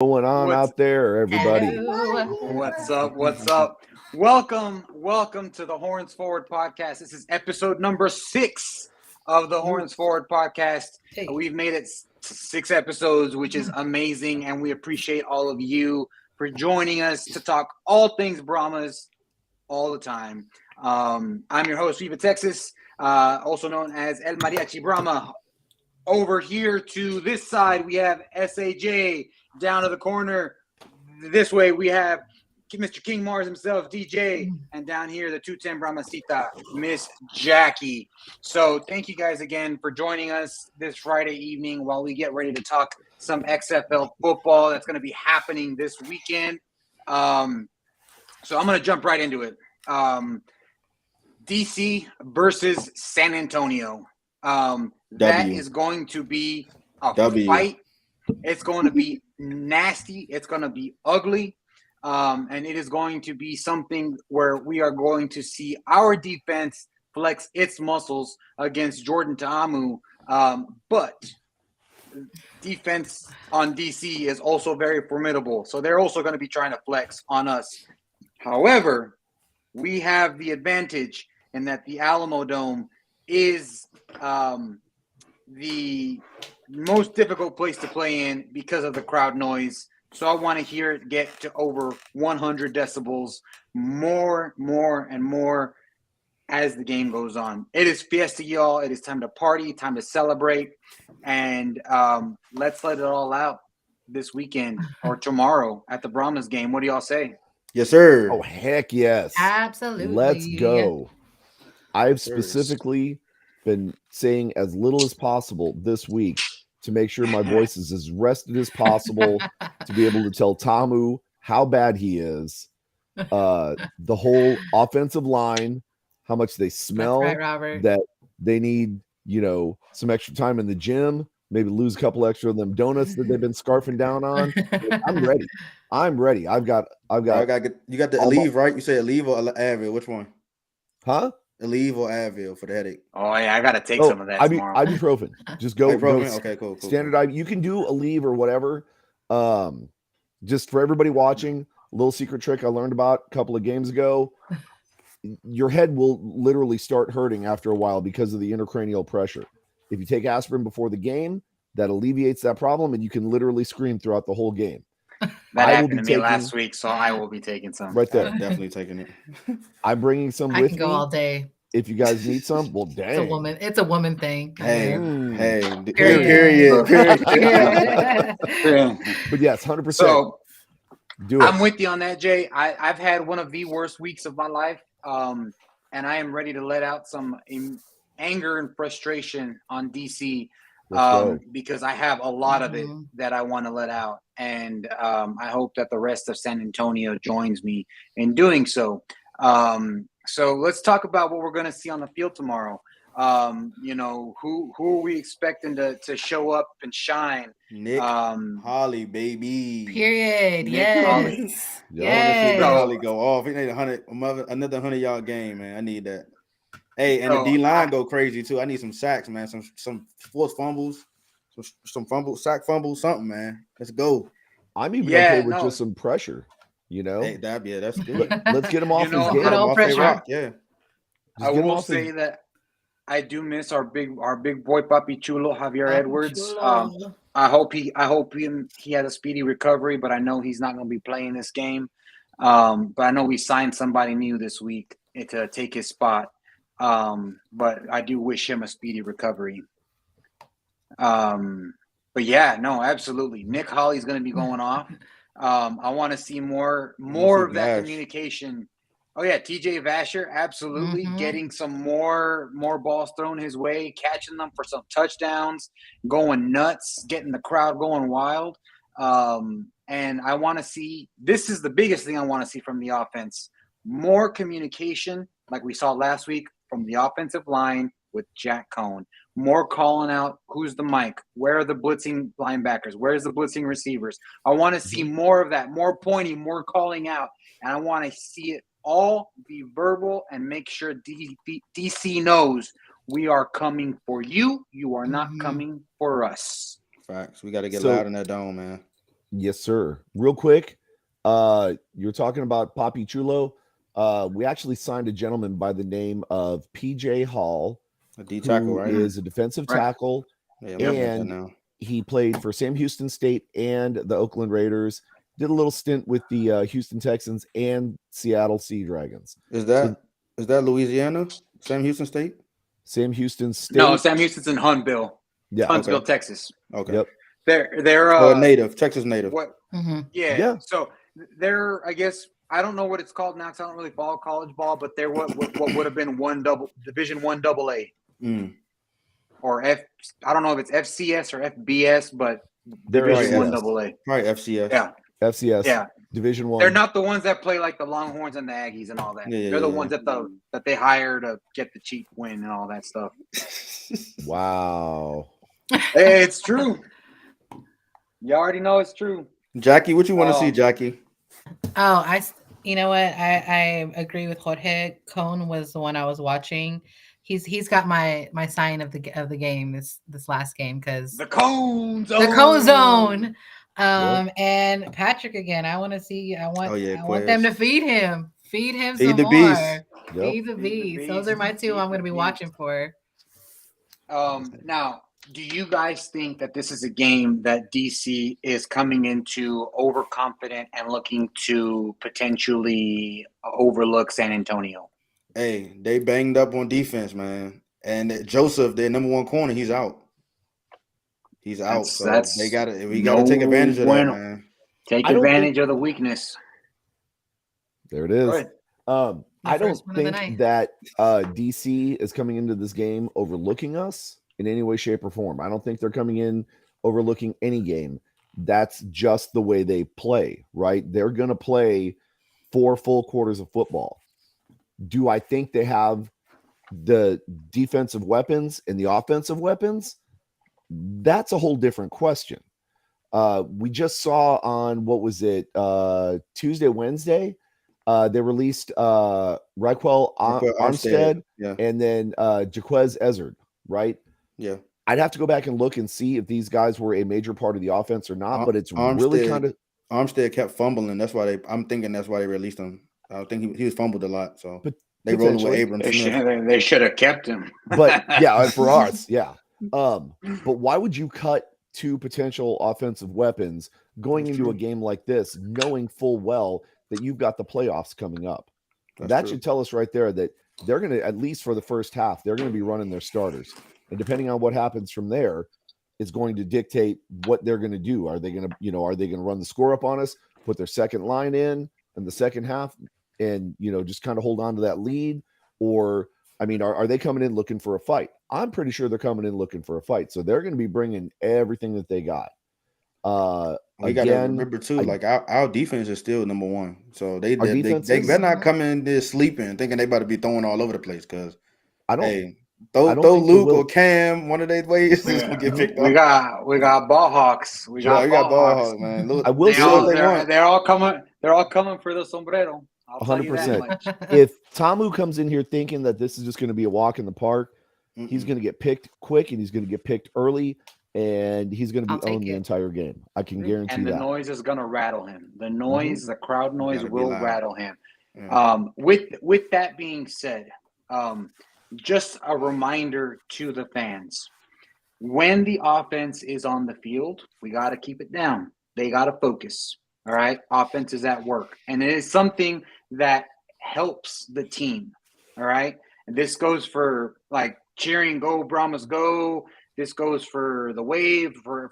Going on What's out there, everybody? what's up? What's up? Welcome to the Horns Forward podcast. This is episode number 6 of the Horns Forward podcast. We've made it 6 episodes, which is amazing, and we appreciate all of you for joining us to talk all things Brahmas all the time. I'm your host, Viva Texas, also known as El Mariachi Brahma. Over here to this side, we have SAJ. Down to the corner, this way, we have Mr. King Mars himself, DJ. And down here, the 210 Brahmasita, Miss Jackie. So thank you guys again for joining us this Friday evening while we get ready to talk some XFL football that's going to be happening this weekend. So I'm going to jump right into it. DC versus San Antonio. That is going to be a fight. It's going to be nasty. It's going to be ugly. And it is going to be something where we are going to see our defense flex its muscles against Jordan Ta'amu. But defense on DC is also very formidable. So they're also going to be trying to flex on us. However, we have the advantage in that the Alamo Dome is the most difficult place to play in because of the crowd noise. So I want to hear it get to over 100 decibels more and more as the game goes on. It is Fiesta, y'all. It is time to party, time to celebrate, and let's let it all out this weekend or tomorrow at the Brahmas game. What do y'all say? Yes, sir. Oh, heck yes. Absolutely. Let's go. I've specifically been saying as little as possible this week to make sure my voice is as rested as possible to be able to tell Tamu how bad he is, the whole offensive line, how much they smell, That's right, Robert. that they need, some extra time in the gym, maybe lose a couple extra of them donuts that they've been scarfing down on. I'm ready. You got the Aleve, right? You say Aleve or Advil? Which one? Huh? Aleve or Advil for the headache? Oh yeah, I gotta take some of that tomorrow. Ibuprofen. Just go. Okay, cool. Standard. You can do Aleve or whatever. Just for everybody watching, a little secret trick I learned about a couple of games ago. Your head will literally start hurting after a while because of the intracranial pressure. If you take aspirin before the game, that alleviates that problem, and you can literally scream throughout the whole game. That happened to me last week, so I will be taking some. Right there. I'm definitely taking it. I'm bringing some with me. I can go all day. If you guys need some, well, dang. It's a woman thing. Hey. Period. But yes, 100%. So do it. I'm with you on that, Jay. I've had one of the worst weeks of my life, and I am ready to let out some anger and frustration on DC because I have a lot of it that I want to let out, and I hope that the rest of San Antonio joins me in doing so. So let's talk about what we're going to see on the field tomorrow. Who are we expecting to show up and shine? Nick Holly, baby. Period. Nick Yes. Holly. Yes. Holly go off. He need another 100-yard game, man. I need that. Hey, and the D line go crazy too. I need some sacks, man. Some forced fumbles, some fumbles, sack fumbles, something, man. Let's go. I'm even okay with just some pressure. Hey, that's good. Let's get him off his game. Good old pressure. Yeah. I will say that I do miss our big boy Papi Chulo, Javier Edwards. I hope he has a speedy recovery, but I know he's not going to be playing this game. But I know we signed somebody new this week to take his spot. But I do wish him a speedy recovery. But yeah, no, absolutely. Nick Holly's going to be going off. I want to see more of that communication. Oh yeah, TJ Vasher, absolutely getting some more balls thrown his way, catching them for some touchdowns, going nuts, getting the crowd going wild. And I want to see, this is the biggest thing I want to see from the offense, more communication like we saw last week from the offensive line with Jack Cohn. More calling out who's the mic, where are the blitzing linebackers, where's the blitzing receivers. I want to see more of that, more pointing, more calling out, and I want to see it all be verbal and make sure DC knows we are coming for you. You are not coming for us. Facts. We got to get loud in that dome, man. Yes, sir. Real quick, you're talking about Papi Chulo. We actually signed a gentleman by the name of PJ Hall, A D tackle, who right? is a defensive Right. tackle, Yeah, I'm looking at that and now. he played for Sam Houston State and the Oakland Raiders. Did a little stint with the Houston Texans and Seattle Sea Dragons. Is So that Louisiana? Sam Houston State? Sam Houston State. No, Sam Houston's in Huntsville. Yeah. Huntsville, Okay. Texas. Okay. Yep. They're Oh, native, Texas native. what? Mm-hmm. Yeah. Yeah. So they're, I guess, I don't know what it's called now because I don't really follow college ball, but they're what would have been Division 1 AA Mm. or F. I don't know if it's FCS or FBS, but They're Division 1 FCS. AA. Probably FCS. Yeah. FCS. Yeah. Division 1. They're not the ones that play like the Longhorns and the Aggies and all that. Yeah, They're the yeah. ones that they hire to get the cheap win and all that stuff. Wow. Hey, it's true. You already know it's true. Jackie, what you want to see, Jackie? Oh, you know what? I agree with Jorge. Cone was the one I was watching. He's got my sign of the game this last game because The Cone Zone. the Cone Zone. And Patrick again. I want to see. I want them to feed him Feed some the more. beast. Yep. Feed the beast. Those are my two. I'm going to be watching for. Now, do you guys think that this is a game that DC is coming into overconfident and looking to potentially overlook San Antonio? Hey, they banged up on defense, man. And Joseph, their number one corner, he's out. He's out. So we gotta take advantage of that, man. Take advantage of the weakness. There it is. I don't one of the think night. that DC is coming into this game overlooking us in any way, shape, or form. I don't think they're coming in overlooking any game. That's just the way they play, right? They're going to play 4 full quarters of football. Do I think they have the defensive weapons and the offensive weapons? That's a whole different question. We just saw on, what was it, Tuesday, Wednesday, they released Raquel Armstead and then Jaquez Ezzard, right? Yeah. I'd have to go back and look and see if these guys were a major part of the offense or not, but it's really kind of... Armstead kept fumbling. That's why I'm thinking that's why they released him. I think he was fumbled a lot, so they rolled with Abrams. They should have kept him. But yeah, for us, yeah. But why would you cut 2 potential offensive weapons going into a game like this, knowing full well that you've got the playoffs coming up? That should tell us right there that they're going to, at least for the first half, they're going to be running their starters. And depending on what happens from there, is going to dictate what they're going to do. Are they going to, run the score up on us, put their second line in the second half and, just kind of hold on to that lead? Or, are they coming in looking for a fight? I'm pretty sure they're coming in looking for a fight. So they're going to be bringing everything that they got. We got to remember too, our defense is still number one. So they better not come in there sleeping, thinking they about to be throwing all over the place. Because throw Luke or Cam one of their ways is gonna get picked up. We got ball hawks. We got ball hawks, man. Look, I will say they're all coming. They're all coming for the sombrero. 100%. If Tamu comes in here thinking that this is just going to be a walk in the park, he's going to get picked quick and he's going to get picked early. And he's going to be owned the entire game. I can guarantee that. And the noise is going to rattle him. The noise, the crowd noise will rattle him. Yeah. With that being said, just a reminder to the fans. When the offense is on the field, we got to keep it down. They got to focus. All right? Offense is at work. And it is something that helps the team. All right? And this goes for cheering, go Brahmas, go. This goes for the wave, for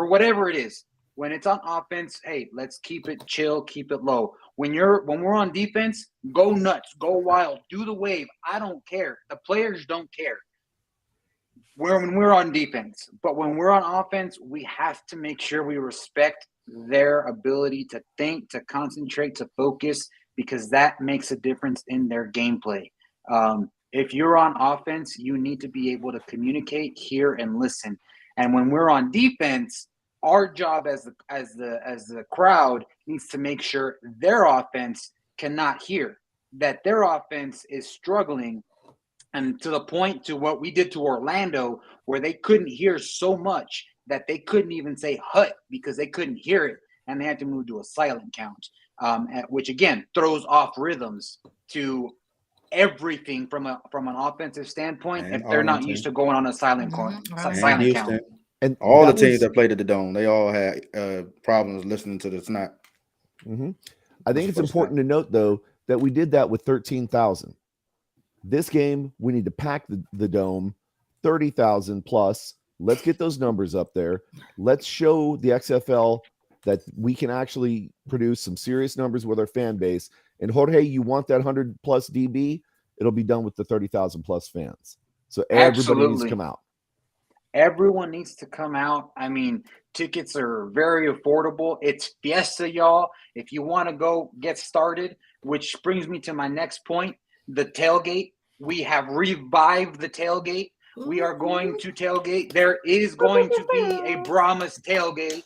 whatever it is. When it's on offense, hey, let's keep it chill, keep it low. When we're on defense, go nuts, go wild, do the wave. I don't care. The players don't care. When we're on defense, but when we're on offense, we have to make sure we respect their ability to think, to concentrate, to focus, because that makes a difference in their gameplay. If you're on offense, you need to be able to communicate, hear, and listen. And when we're on defense, our job as the crowd needs to make sure their offense cannot hear, that their offense is struggling, and to the point to what we did to Orlando, where they couldn't hear so much that they couldn't even say hut because they couldn't hear it. and they had to move to a silent count, which again throws off rhythms to everything from an offensive standpoint And if they're not Arlington. used to going on a silent And silent Houston. count. And All the that teams was- that played at the Dome, they all had problems listening to the snap. I think it's important to note, though, that we did that with 13,000. This game, we need to pack the Dome, 30,000 plus. Let's get those numbers up there. Let's show the XFL that we can actually produce some serious numbers with our fan base. And Jorge, you want that 100 plus DB? It'll be done with the 30,000 plus fans. So everybody needs to come out. Everyone needs to come out. I mean, tickets are very affordable. It's Fiesta, y'all. If you want to go get started, which brings me to my next point, the tailgate. We have revived the tailgate. We are going to tailgate. There is going to be a Brahmas tailgate.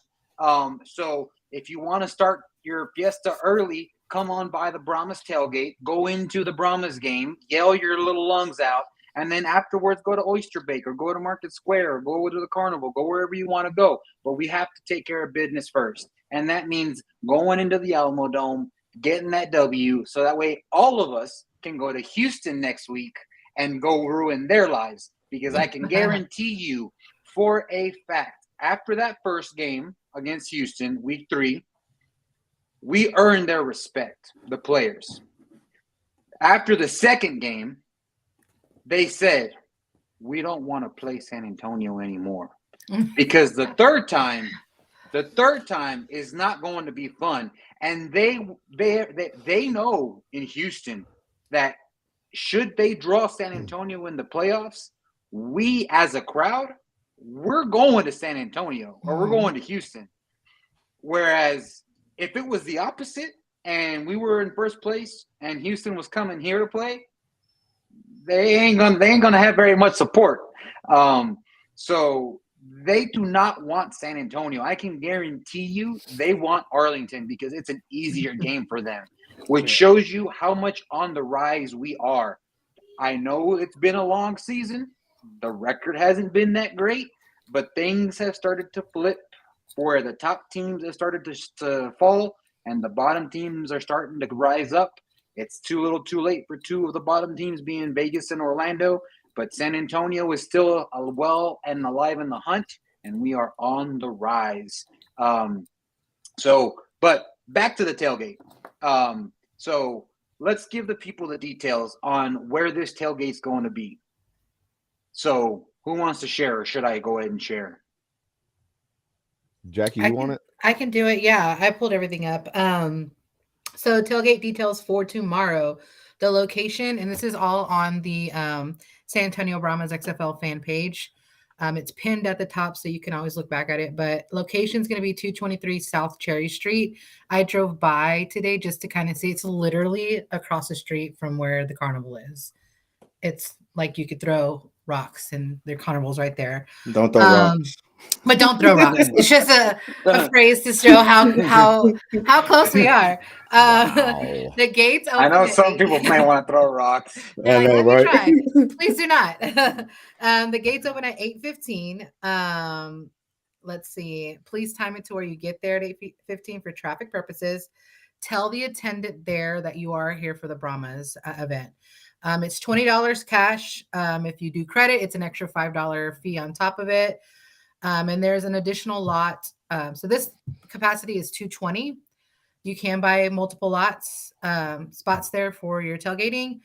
So if you want to start your Fiesta early, come on by the Brahmas tailgate. Go into the Brahmas game. Yell your little lungs out. And then afterwards, go to Oyster Bake or go to Market Square or go to the Carnival. Go wherever you want to go. But we have to take care of business first. And that means going into the Alamo Dome, getting that W, so that way all of us can go to Houston next week and go ruin their lives. Because I can guarantee you for a fact, after that first game against Houston, week 3, we earned their respect, the players. After the second game, they said, we don't want to play San Antonio anymore. Because the third time is not going to be fun. And they know in Houston that should they draw San Antonio in the playoffs, we as a crowd, we're going to San Antonio or we're going to Houston. Whereas if it was the opposite and we were in first place and Houston was coming here to play, they ain't gonna have very much support. So they do not want San Antonio. I can guarantee you they want Arlington because it's an easier game for them, which shows you how much on the rise we are. I know it's been a long season. The record hasn't been that great, but things have started to flip where the top teams have started to fall and the bottom teams are starting to rise up. It's too little too late for two of the bottom teams being Vegas and Orlando, but San Antonio is still well and alive in the hunt, and we are on the rise. But back to the tailgate. So let's give the people the details on where this tailgate's going to be. So who wants to share, or should I go ahead and share? Jackie, you want it? I can do it. Yeah, I pulled everything up. So tailgate details for tomorrow. The location, and this is all on the San Antonio Brahmas XFL fan page. It's pinned at the top, so you can always look back at it. But location is going to be 223 South Cherry Street. I drove by today just to kind of see. It's literally across the street from where the carnival is. It's like you could throw rocks, and their carnival's right there. Don't throw rocks. But don't throw rocks. It's just a phrase to show how close we are. Wow. The gates open. I know some people may want to throw rocks. I know, Let me right? try. Please do not. The gates open at 8:15. Let's see. Please time it to where you get there at 8:15 for traffic purposes. Tell the attendant there that you are here for the Brahmas event. It's $20 cash. If you do credit, it's an extra $5 fee on top of it. And there's an additional lot. So this capacity is 220. You can buy multiple spots there for your tailgating.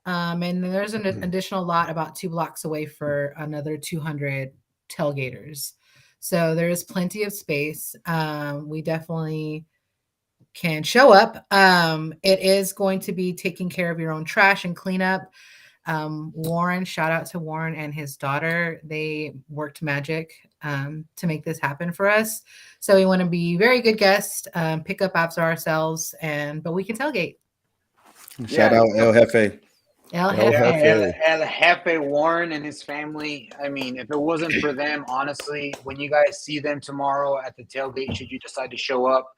And then there's an additional lot about 2 blocks away for another 200 tailgaters. So there is plenty of space. We definitely can show up. It is going to be taking care of your own trash and cleanup. Warren, shout out to Warren and his daughter. They worked magic to make this happen for us. So we want to be very good guests, pick up after ourselves, but we can tailgate. Shout out El Jefe. El Jefe Warren and his family. I mean, if it wasn't for them, honestly, when you guys see them tomorrow at the tailgate, should you decide to show up,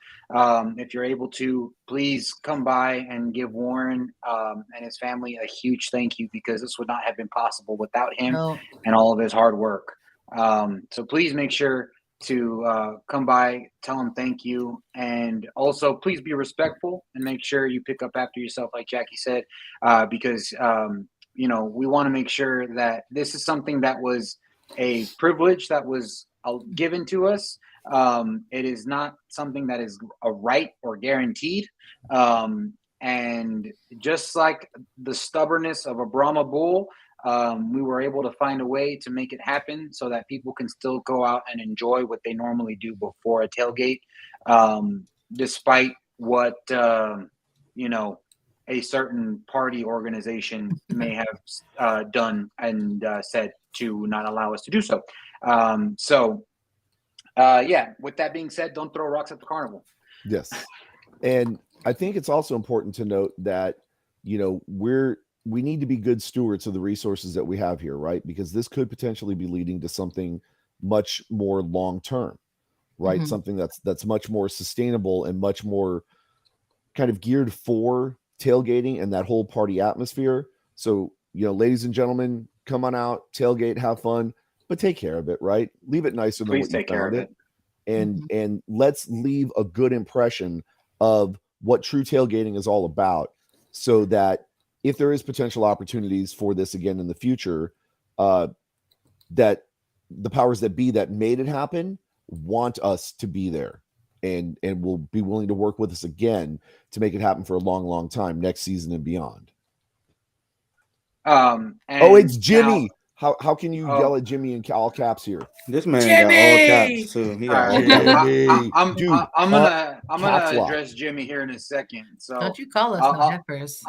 if you're able to, please come by and give Warren and his family a huge thank you, because this would not have been possible without him and all of his hard work. So please make sure to come by, tell them thank you, and also please be respectful and make sure you pick up after yourself, like Jackie said, because we want to make sure that this is something that was a privilege that was given to us. It is not something that is a right or guaranteed. And just like the stubbornness of a Brahma bull, we were able to find a way to make it happen so that people can still go out and enjoy what they normally do before a tailgate, despite what a certain party organization may have done and said to not allow us to do so. With that being said, don't throw rocks at the carnival. Yes. And I think it's also important to note that, we need to be good stewards of the resources that we have here, right? Because this could potentially be leading to something much more long-term, right? Mm-hmm. Something that's much more sustainable and much more kind of geared for tailgating and that whole party atmosphere. So, ladies and gentlemen, come on out, tailgate, have fun, but take care of it, right? Leave it nicer than Please what you take care found of it. And let's leave a good impression of what true tailgating is all about, so that if there is potential opportunities for this again in the future, that the powers that be that made it happen want us to be there and will be willing to work with us again to make it happen for a long, long time next season and beyond. It's Jimmy. How can you yell at Jimmy in all caps here? This man got all caps too. He got all caps. I'm gonna address Jimmy here in a second. So don't you call us no heifers.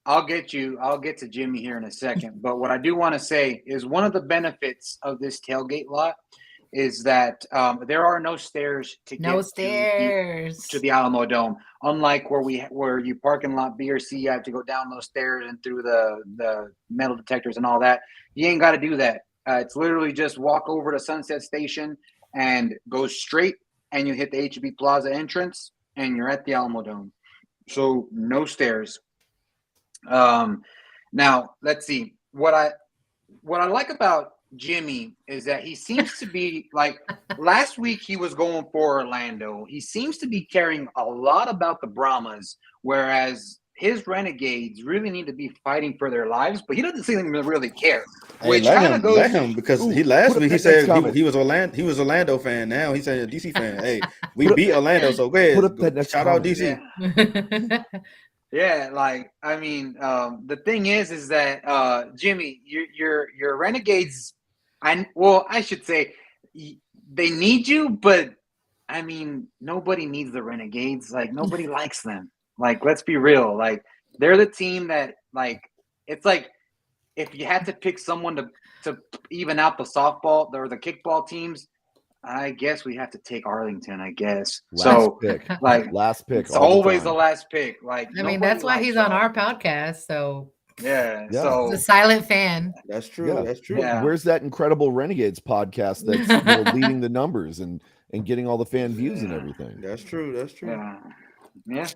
I'll get to Jimmy here in a second. But what I do want to say is one of the benefits of this tailgate lot is that there are no stairs to the Alamo Dome. Unlike where you park in lot B or C, you have to go down those stairs and through the metal detectors and all that. You ain't got to do that. It's literally just walk over to Sunset Station and go straight, and you hit the HEB Plaza entrance, and you're at the Alamo Dome. So no stairs. Now let's see what I like about Jimmy is that he seems to be like last week he was going for Orlando. He seems to be caring a lot about the Brahmas, whereas his Renegades really need to be fighting for their lives, but he doesn't seem to really care. Which let him because last week he said he was Orlando fan. Now he's a DC fan. Hey, we beat Orlando, so go ahead. Shout out DC. Yeah. Yeah, the thing is that Jimmy, your Renegades, I should say they need you, but I mean nobody needs the Renegades. Like nobody likes them. Like let's be real. Like they're the team that it's like if you had to pick someone to even out the softball or the kickball teams, I guess we have to take Arlington, I guess. Last pick. It's always the last pick. That's why he's on our podcast. So yeah. So he's a silent fan. That's true. Yeah. That's true. Yeah. Where's that incredible Renegades podcast that's leading the numbers and getting all the fan views and everything? That's true. Yeah.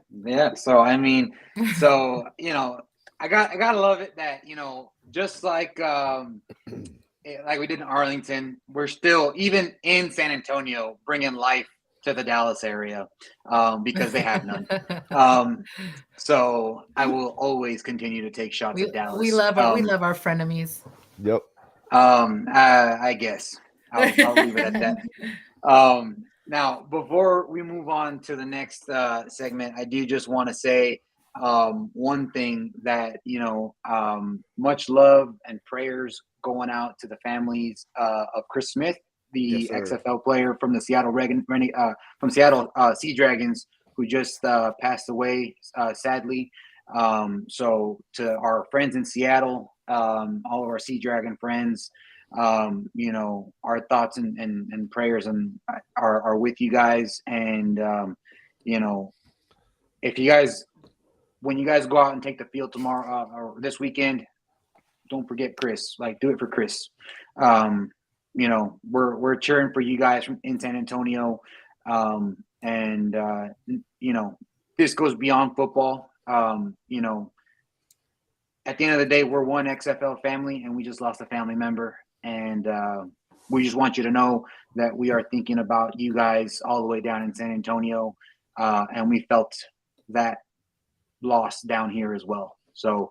So I mean, I gotta love it that just like we did in Arlington, we're still even in San Antonio bringing life to the Dallas area because they have none. So I will always continue to take shots at Dallas. We love our frenemies. Yep. I guess I'll leave it at that. Now, before we move on to the next segment, I do just want to say one thing that much love and prayers going out to the families of Chris Smith, the XFL player from the Seattle Sea Dragons, who just passed away sadly. So to our friends in Seattle, all of our Sea Dragon friends, our thoughts and prayers are with you guys. And if you guys, when you guys go out and take the field tomorrow or this weekend, don't forget Chris. Do it for Chris. We're cheering for you guys in San Antonio, and this goes beyond football. At the end of the day, we're one XFL family, and we just lost a family member. And we just want you to know that we are thinking about you guys all the way down in San Antonio, and we felt that loss down here as well. So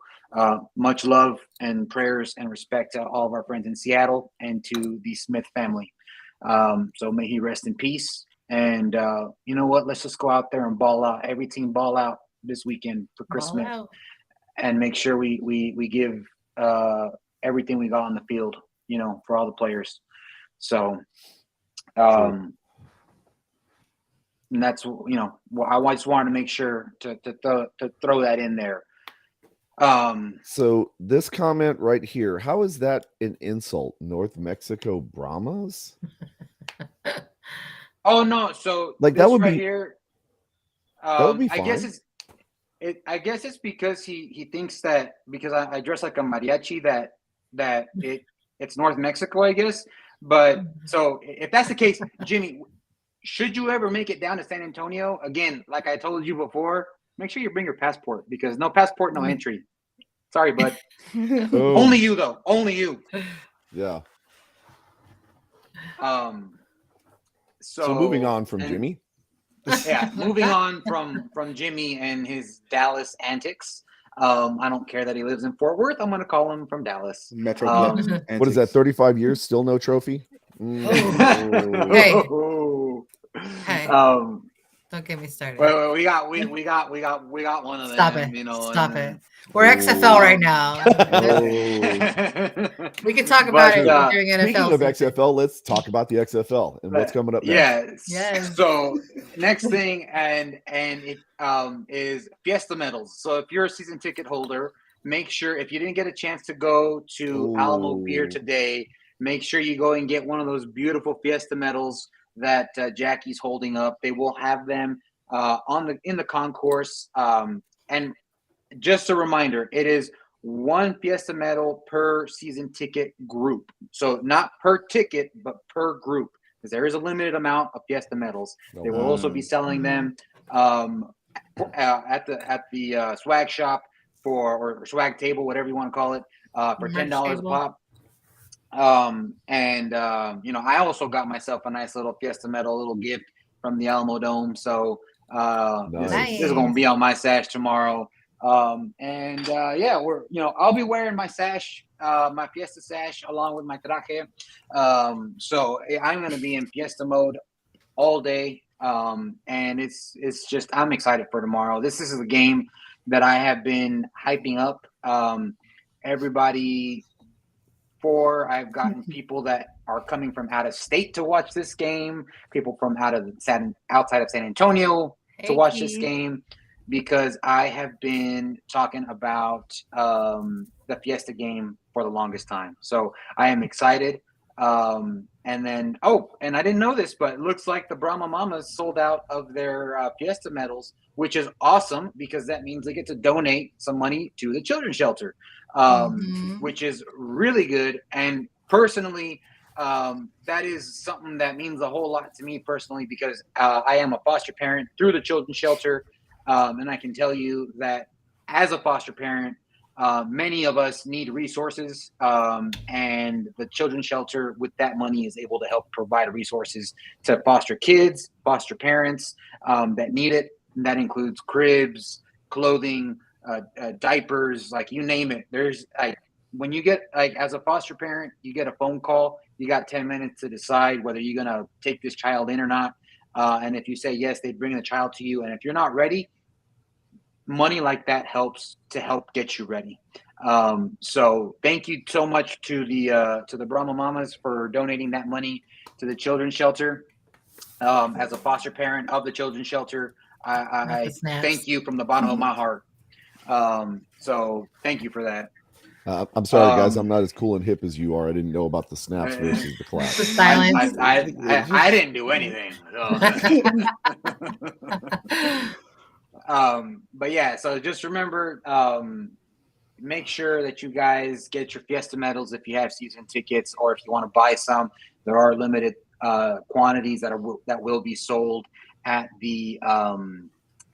much love and prayers and respect to all of our friends in Seattle and to the Smith family. So may he rest in peace. And you know what? Let's just go out there and ball out. Every team ball out this weekend for Chris Smith, and make sure we give everything we got on the field, you know, for all the players. So, and that's, you know, I just wanted to make sure to throw that in there. So this comment right here, how is that an insult? North Mexico Brahmas? Oh no, so like this that would right be here. that would be fine. I guess it's because he thinks that because I dress like a mariachi that it's North Mexico, I guess. But so if that's the case, Jimmy, should you ever make it down to San Antonio again, like I told you before, make sure you bring your passport, because no passport, no entry. Sorry, bud. Only you though. Only you. Yeah. So moving on from Jimmy. Yeah, moving on from Jimmy and his Dallas antics. I don't care that he lives in Fort Worth. I'm going to call him from Dallas. Metro. What is that? 35 years, still no trophy? Hey. Hey. Don't get me started. Well, we got one of them. Stop it. You know, Stop it. We're XFL right now. We can talk about it during NFL. Speaking of XFL, let's talk about the XFL and what's coming up next. Yes. So next thing and it is Fiesta medals. So if you're a season ticket holder, make sure if you didn't get a chance to go to Alamo Beer today, make sure you go and get one of those beautiful Fiesta medals that Jackie's holding up. They will have them in the concourse. And just a reminder, it is one Fiesta medal per season ticket group. So not per ticket, but per group, because there is a limited amount of Fiesta medals. They will also be selling them at the swag shop or swag table, whatever you want to call it, for $10 a pop. You know, I also got myself a nice little Fiesta medal, little gift from the Alamo Dome. So this is going to be on my sash tomorrow. Yeah, I'll be wearing my sash, my Fiesta sash, along with my traje. So I'm going to be in Fiesta mode all day. And it's just, I'm excited for tomorrow. This is a game that I have been hyping up. Everybody I've gotten people that are coming from out of state to watch this game, people from outside of San Antonio to watch this game, because I have been talking about the Fiesta game for the longest time. So I am excited. And I didn't know this, but it looks like the Brahma Mamas sold out of their Fiesta medals, which is awesome, because that means they get to donate some money to the children's shelter, which is really good. And personally, that is something that means a whole lot to me personally, because I am a foster parent through the children's shelter. And I can tell you that as a foster parent, many of us need resources, and the children's shelter with that money is able to help provide resources to foster kids, foster parents that need it. And that includes cribs, clothing, diapers, like you name it. There's when you get as a foster parent, you get a phone call, you got 10 minutes to decide whether you're going to take this child in or not. And if you say yes, they bring the child to you. And if you're not ready, money like that helps to help get you ready. So thank you so much to the Brahma Mamas for donating that money to the children's shelter. As a foster parent of the children's shelter, I thank you from the bottom of my heart. So thank you for that. I'm sorry, guys. I'm not as cool and hip as you are. I didn't know about the snaps versus the claps. The silence. I didn't do anything. But yeah, so just remember, make sure that you guys get your Fiesta medals if you have season tickets, or if you want to buy some. There are limited quantities that will be sold at the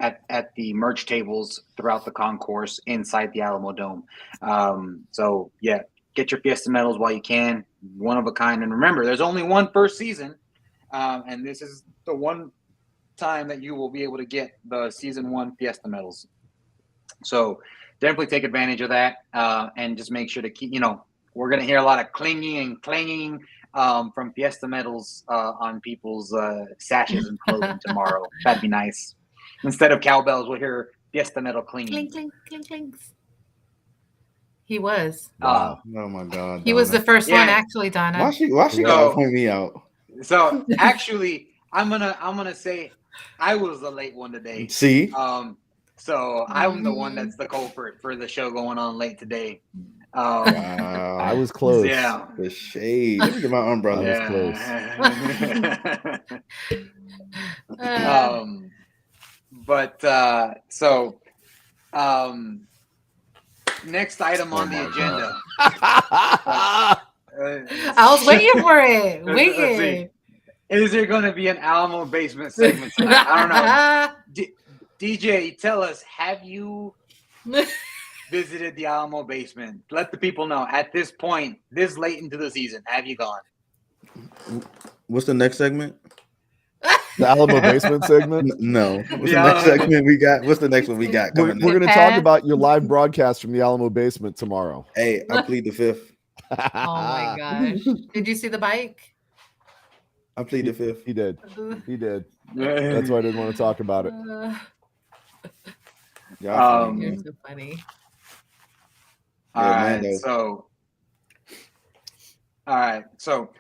at the merch tables throughout the concourse inside the Alamo Dome. So yeah, get your Fiesta medals while you can. one of a kind. And remember, there's only one first season, and this is the one time that you will be able to get the season 1 Fiesta medals. So definitely take advantage of that, and just make sure to keep. We're gonna hear a lot of clinging and clanging from Fiesta medals on people's sashes and clothing tomorrow. That'd be nice. Instead of cowbells, we'll hear Fiesta medal clinging. Clink, clink, clink, clinks. He was. Wow. Oh my God. He was the first one, actually, Donna. Why she gotta point me out? So actually, I'm gonna say I was the late one today. See? So I'm the one that's the culprit for the show going on late today. Wow. I was close. Yeah. The shade. Let me get my umbrella. Yeah. Next item on the agenda. I was waiting for it. Waiting. Is there going to be an Alamo basement segment tonight? I don't know. DJ, tell us, have you visited the Alamo basement? Let the people know at this point, this late into the season, have you gone? What's the next segment? The Alamo basement segment? No. What's the next segment we got? What's the next one we got We're coming going to talk about your live broadcast from the Alamo basement tomorrow. Hey, I plead the fifth. Oh my gosh. Did you see the bike? I plead the fifth. He did. He did. That's why I didn't want to talk about it. You're so funny. All right. So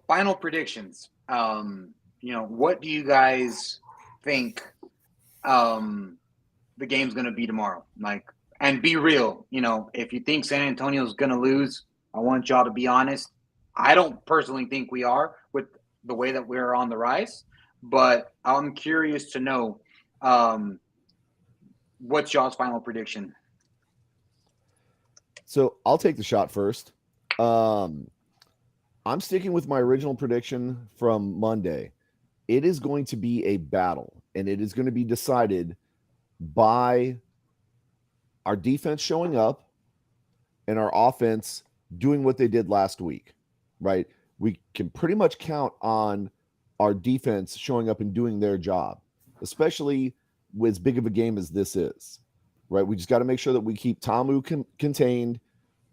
final predictions. What do you guys think the game's going to be tomorrow? And be real. If you think San Antonio's going to lose, I want y'all to be honest. I don't personally think we are with the way that we're on the rise, but I'm curious to know what's y'all's final prediction. So I'll take the shot first. I'm sticking with my original prediction from Monday. It is going to be a battle, and it is going to be decided by our defense showing up and our offense doing what they did last week, right? We can pretty much count on our defense showing up and doing their job, especially with as big of a game as this is, right? We just got to make sure that we keep Tamu contained,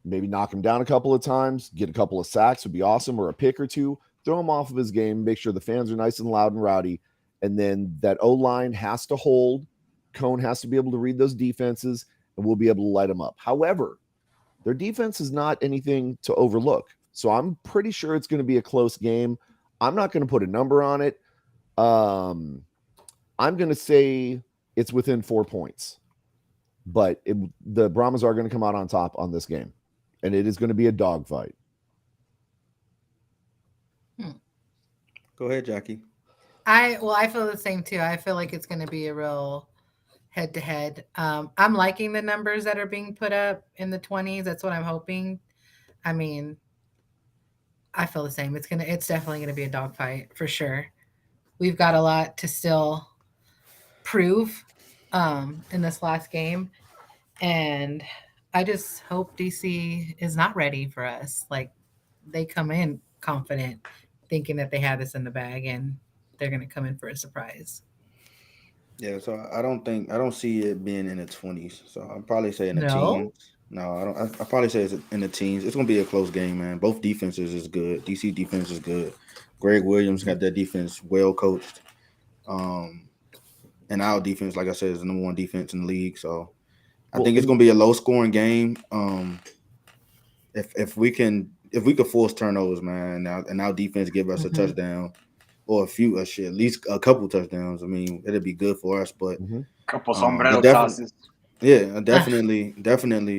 maybe knock him down a couple of times, get a couple of sacks would be awesome, or a pick or two, throw him off of his game, make sure the fans are nice and loud and rowdy. And then that O-line has to hold. Cone has to be able to read those defenses, and we'll be able to light them up. However, their defense is not anything to overlook. So I'm pretty sure it's going to be a close game. I'm not going to put a number on it. I'm going to say it's within 4 points. But the Brahmas are going to come out on top on this game. And it is going to be a dogfight. Go ahead, Jackie. I feel the same too. I feel like it's going to be a real head-to-head. I'm liking the numbers that are being put up in the 20s. That's what I'm hoping. I mean, I feel the same. It's definitely going to be a dogfight for sure. We've got a lot to still prove in this last game, and I just hope DC is not ready for us. Like, they come in confident, thinking that they have this in the bag, and they're going to come in for a surprise. Yeah, so I don't see it being in the 20s. So I'll probably say in the teens. No, I don't. I probably say it's in the teens. It's gonna be a close game, man. Both defenses is good. DC defense is good. Greg Williams got that defense well coached. And our defense, like I said, is the number 1 defense in the league. So I think it's gonna be a low scoring game. If we could force turnovers, man, and our defense give us a touchdown or at least a couple touchdowns, I mean, it'd be good for us. But couple sombrero tosses. Yeah, definitely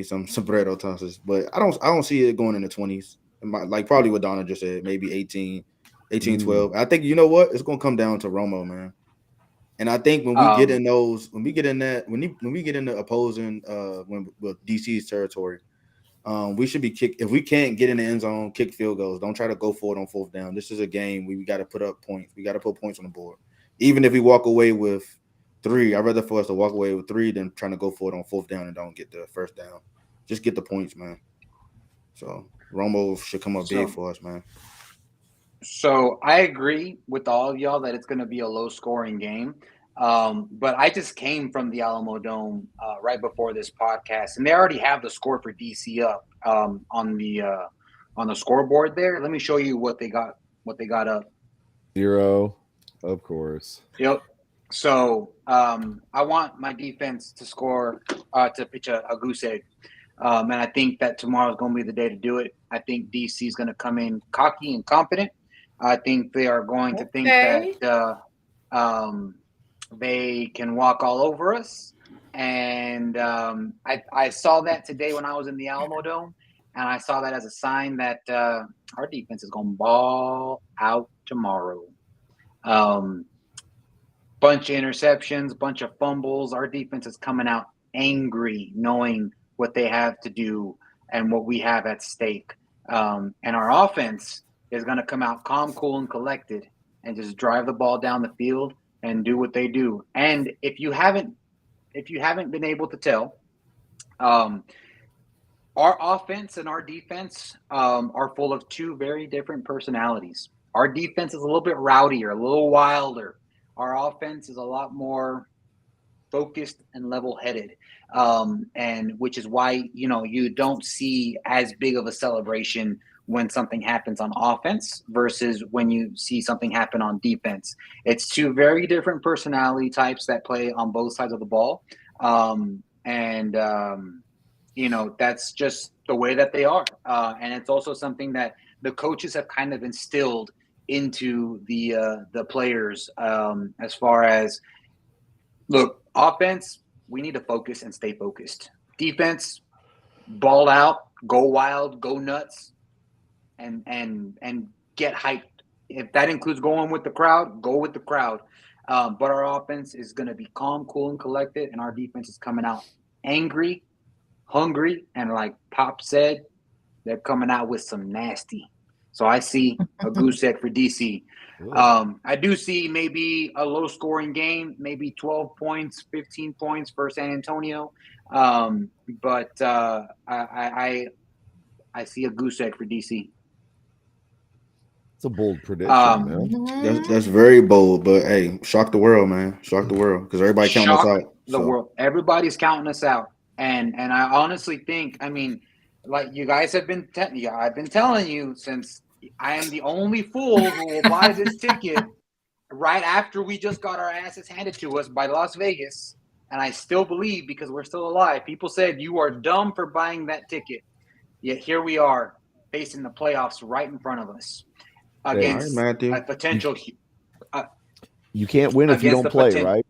some sombrero tosses. But I don't see it going in the 20s. Like probably what Donna just said, maybe 18, 12. I think, you know what? It's gonna come down to Romo, man. And I think when we get in the opposing with DC's territory, we should be if we can't get in the end zone, kick field goals. Don't try to go for it on 4th down. This is a game we got to put up points. We got to put points on the board. Even if we walk away with 3, I'd rather for us to walk away with 3 than trying to go for it on 4th down and don't get the 1st down. Just get the points, man. So Romo should come up big for us, man. So I agree with all of y'all that it's going to be a low-scoring game. But I just came from the Alamo Dome right before this podcast, and they already have the score for DC up on the scoreboard there. Let me show you what they got up. 0, of course. Yep. So I want my defense to score to pitch a goose egg. And I think that tomorrow is going to be the day to do it. I think DC is going to come in cocky and confident. I think they are going to think that they can walk all over us. And I saw that today when I was in the Alamo Dome, and I saw that as a sign that our defense is going to ball out tomorrow. Bunch of interceptions, bunch of fumbles. Our defense is coming out angry, knowing what they have to do and what we have at stake. And our offense is going to come out calm, cool, and collected and just drive the ball down the field and do what they do. And if you haven't been able to tell, our offense and our defense are full of two very different personalities. Our defense is a little bit rowdier, a little wilder. Our offense is a lot more focused and level-headed, and which is why you don't see as big of a celebration when something happens on offense versus when you see something happen on defense. It's two very different personality types that play on both sides of the ball, and that's just the way that they are. And it's also something that the coaches have kind of instilled into the players as far as, look, offense, we need to focus and stay focused. Defense, ball out, go wild, go nuts, and get hyped. If that includes going with the crowd, go with the crowd. But our offense is going to be calm, cool, and collected, and our defense is coming out angry, hungry, and like Pop said, they're coming out with some nasty. So I see a goose egg for DC. I do see maybe a low-scoring game, maybe 12 points, 15 points for San Antonio. But I see a goose egg for DC. It's a bold prediction, man. That's very bold, but hey, shock the world, man. Shock the world because everybody counting us out. The world, everybody's counting us out, and I honestly think, I mean, like you guys have been, I've been telling you since. I am the only fool who will buy this ticket right after we just got our asses handed to us by Las Vegas. And I still believe, because we're still alive, people said you are dumb for buying that ticket. Yet here we are facing the playoffs right in front of us against a potential. You can't win if you don't play, right?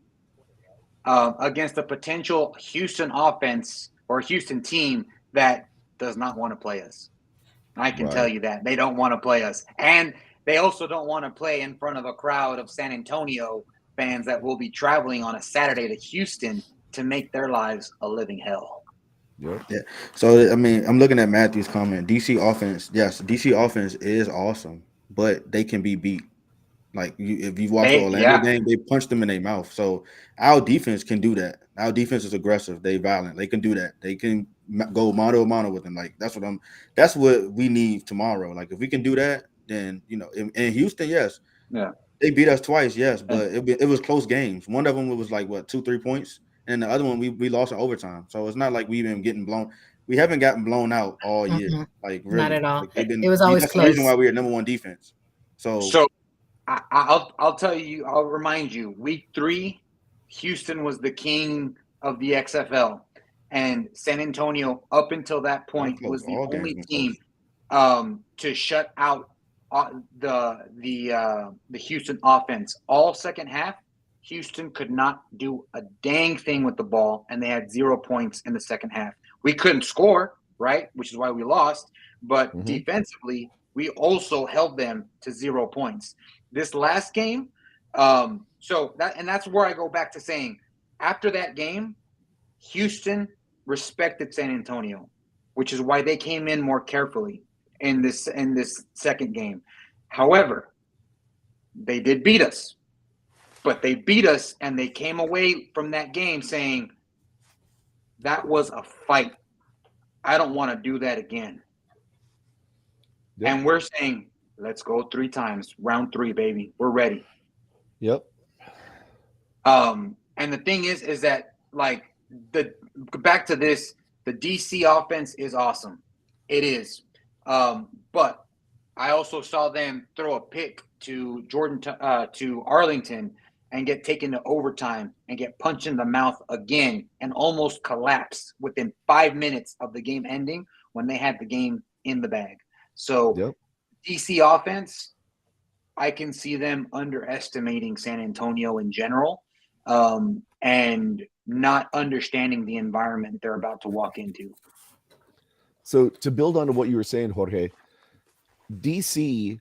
Against a potential Houston offense or Houston team that does not want to play us. I can tell you that. They don't want to play us. And they also don't want to play in front of a crowd of San Antonio fans that will be traveling on a Saturday to Houston to make their lives a living hell. Yeah. So, I mean, I'm looking at Matthew's comment. DC offense, yes, DC offense is awesome, but they can be beat. Like, if you've watched the Orlando game, they punched them in their mouth. So our defense can do that. Our defense is aggressive. They violent. They can do that. They can go mano a mano with them. Like, that's what we need tomorrow. Like, if we can do that, then, in Houston, yes. Yeah. They beat us twice, yes, but it was close games. One of them was like, 2-3 points? And the other one, we lost in overtime. So it's not like we've been getting blown. We haven't gotten blown out all year. Mm-hmm. Like, really. Not at all. Like, it was always that's close. The reason why we're #1 defense. So I'll tell you, I'll remind you, week 3, Houston was the king of the XFL, and San Antonio, up until that point, was the only team to shut out the Houston offense. All second half, Houston could not do a dang thing with the ball, and they had 0 points in the second half. We couldn't score, right, which is why we lost, but defensively, we also held them to 0 points. This last game, that's where I go back to saying, after that game, Houston respected San Antonio, which is why they came in more carefully in this second game. However, they did beat us, but they beat us and they came away from that game saying, that was a fight. I don't want to do that again. Yep. And we're saying, let's go 3 times. Round 3, baby. We're ready. Yep. And the thing is that like back to this, the DC offense is awesome. It is. But I also saw them throw a pick to to Arlington and get taken to overtime and get punched in the mouth again and almost collapse within 5 minutes of the game ending when they had the game in the bag. So Yep. DC offense, I can see them underestimating San Antonio in general, and not understanding the environment they're about to walk into. So to build on to what you were saying, Jorge, DC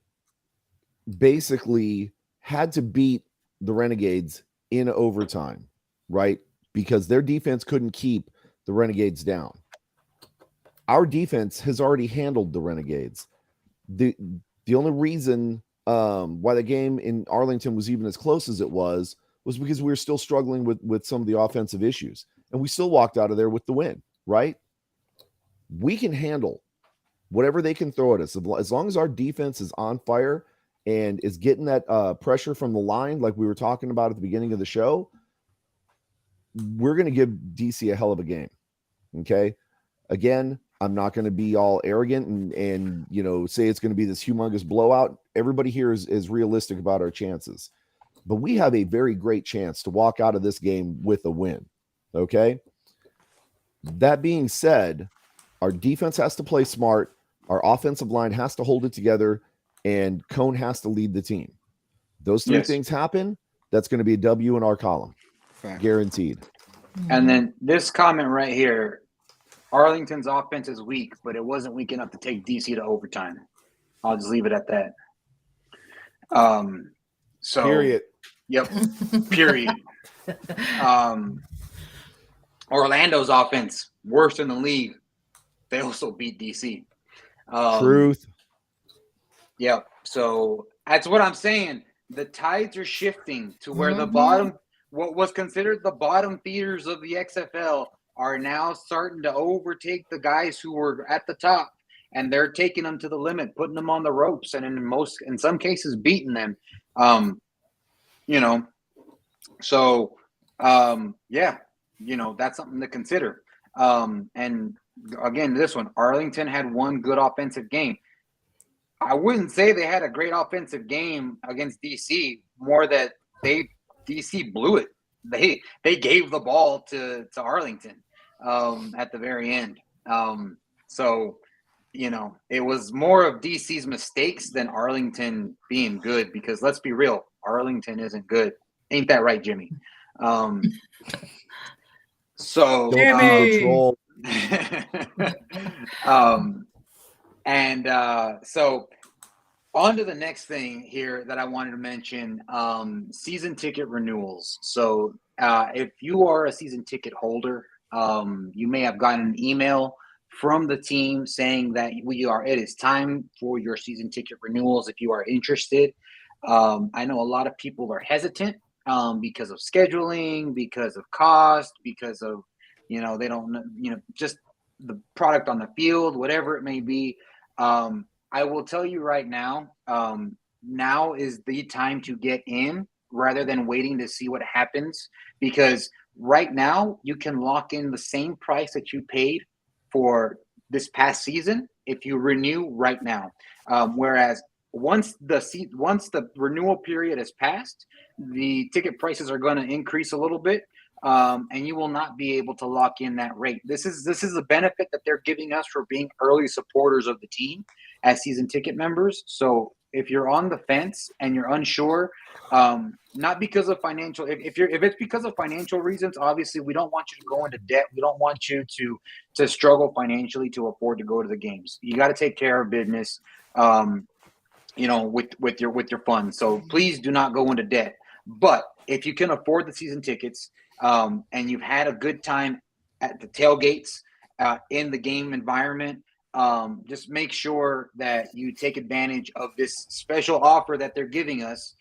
basically had to beat the Renegades in overtime, right? Because their defense couldn't keep the Renegades down. Our defense has already handled the Renegades. The only reason why the game in Arlington was even as close as it was because we were still struggling with some of the offensive issues, and we still walked out of there with the win, right? We can handle whatever they can throw at us as long as our defense is on fire and is getting that pressure from the line, like we were talking about at the beginning of the show. We're going to give DC a hell of a game. Okay. Again, I'm not going to be all arrogant and say it's going to be this humongous blowout. Everybody here is realistic about our chances, but we have a very great chance to walk out of this game with a win. Okay. That being said, our defense has to play smart. Our offensive line has to hold it together, and Cone has to lead the team. Those 3 things happen. That's going to be a W in our column. Fact. Guaranteed. And then this comment right here, Arlington's offense is weak, but it wasn't weak enough to take DC to overtime. I'll just leave it at that. So Period. Yep. Period. Orlando's offense, worst in the league. They also beat DC. Truth. Yep. So that's what I'm saying. The tides are shifting to where the bottom, what was considered the bottom feeders of the XFL, are now starting to overtake the guys who were at the top, and they're taking them to the limit, putting them on the ropes, and in some cases beating them. So that's something to consider. And again, this one, Arlington had one good offensive game. I wouldn't say they had a great offensive game against DC, more that DC blew it. They gave the ball to Arlington at the very end. So it was more of DC's mistakes than Arlington being good, because let's be real, Arlington isn't good. Ain't that right, Jimmy? So Jimmy! So on to the next thing here that I wanted to mention, season ticket renewals. So if you are a season ticket holder, you may have gotten an email from the team saying that it is time for your season ticket renewals if you are interested. I know a lot of people are hesitant because of scheduling, because of cost, because of they don't just the product on the field, whatever it may be. I will tell you right now, now is the time to get in rather than waiting to see what happens, because right now you can lock in the same price that you paid for this past season if you renew right now. Whereas once the renewal period has passed, the ticket prices are going to increase a little bit. And you will not be able to lock in that rate. This is a benefit that they're giving us for being early supporters of the team as season ticket members. So if you're on the fence and you're unsure, not because of financial, if it's because of financial reasons, obviously we don't want you to go into debt. We don't want you to struggle financially to afford to go to the games. You got to take care of business, with your funds. So please do not go into debt. But if you can afford the season tickets, and you've had a good time at the tailgates, in the game environment, just make sure that you take advantage of this special offer that they're giving us,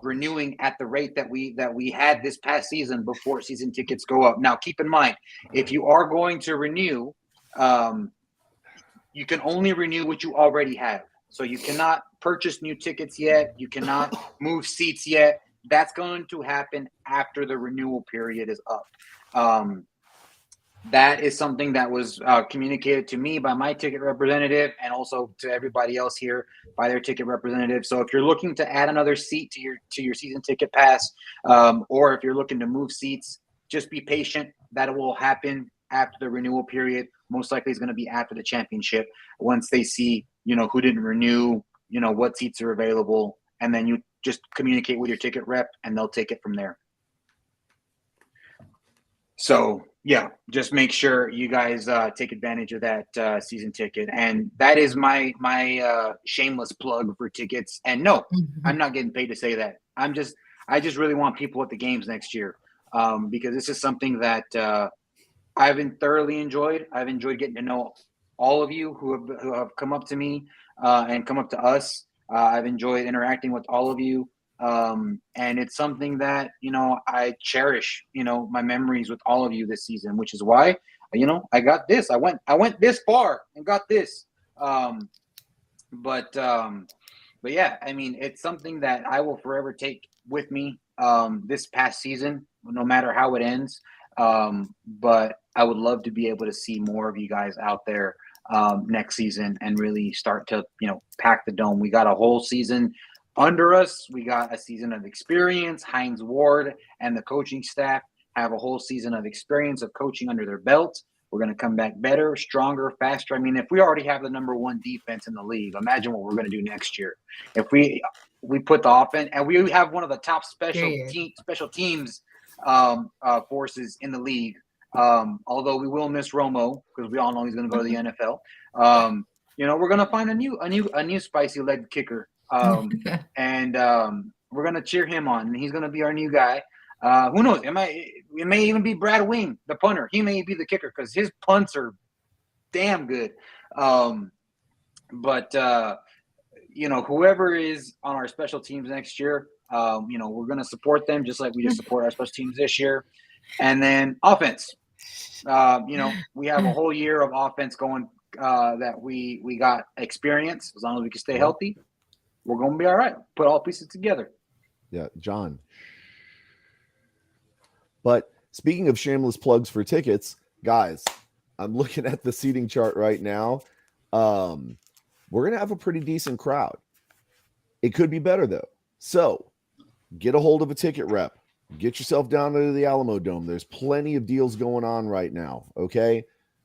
renewing at the rate that we had this past season before season tickets go up. Now, keep in mind, if you are going to renew, you can only renew what you already have. So you cannot purchase new tickets yet. You cannot move seats yet. That's going to happen after the renewal period is up. That is something that was communicated to me by my ticket representative and also to everybody else here by their ticket representative. So if you're looking to add another seat to your season ticket pass, or if you're looking to move seats, just be patient. That will happen after the renewal period. Most likely is going to be after the championship once they see, who didn't renew, what seats are available, and then you just communicate with your ticket rep and they'll take it from there. So yeah, just make sure you guys take advantage of that season ticket. And that is my shameless plug for tickets. And no, I'm not getting paid to say that. I just really want people at the games next year, because this is something that I've been thoroughly enjoyed. I've enjoyed getting to know all of you who have come up to me and come up to us. I've enjoyed interacting with all of you. And it's something that, I cherish, my memories with all of you this season, which is why, I got this. I went this far and got this. But yeah, I mean, it's something that I will forever take with me this past season, no matter how it ends. But I would love to be able to see more of you guys out there next season and really start to, pack the dome. We got a whole season under us. We got a season of experience. Hines Ward and the coaching staff have a whole season of experience of coaching under their belt. We're going to come back better, stronger, faster. I mean, if we already have the number one defense in the league, imagine what we're going to do next year. If we put the offense, and we have one of the top special teams forces in the league. Although we will miss Romo because we all know he's going to go to the NFL. We're going to find a new spicy leg kicker. And we're going to cheer him on, and he's going to be our new guy. Who knows? It may even be Brad Wing, the punter. He may be the kicker because his punts are damn good. But whoever is on our special teams next year, we're going to support them just like we just support our special teams this year. And then offense, we have a whole year of offense going that we got experience. As long as we can stay healthy, we're going to be all right. Put all pieces together. Yeah, John. But speaking of shameless plugs for tickets, guys, I'm looking at the seating chart right now. We're going to have a pretty decent crowd. It could be better, though. So get a hold of a ticket rep. Get yourself down to the Alamo Dome. There's plenty of deals going on right now, okay?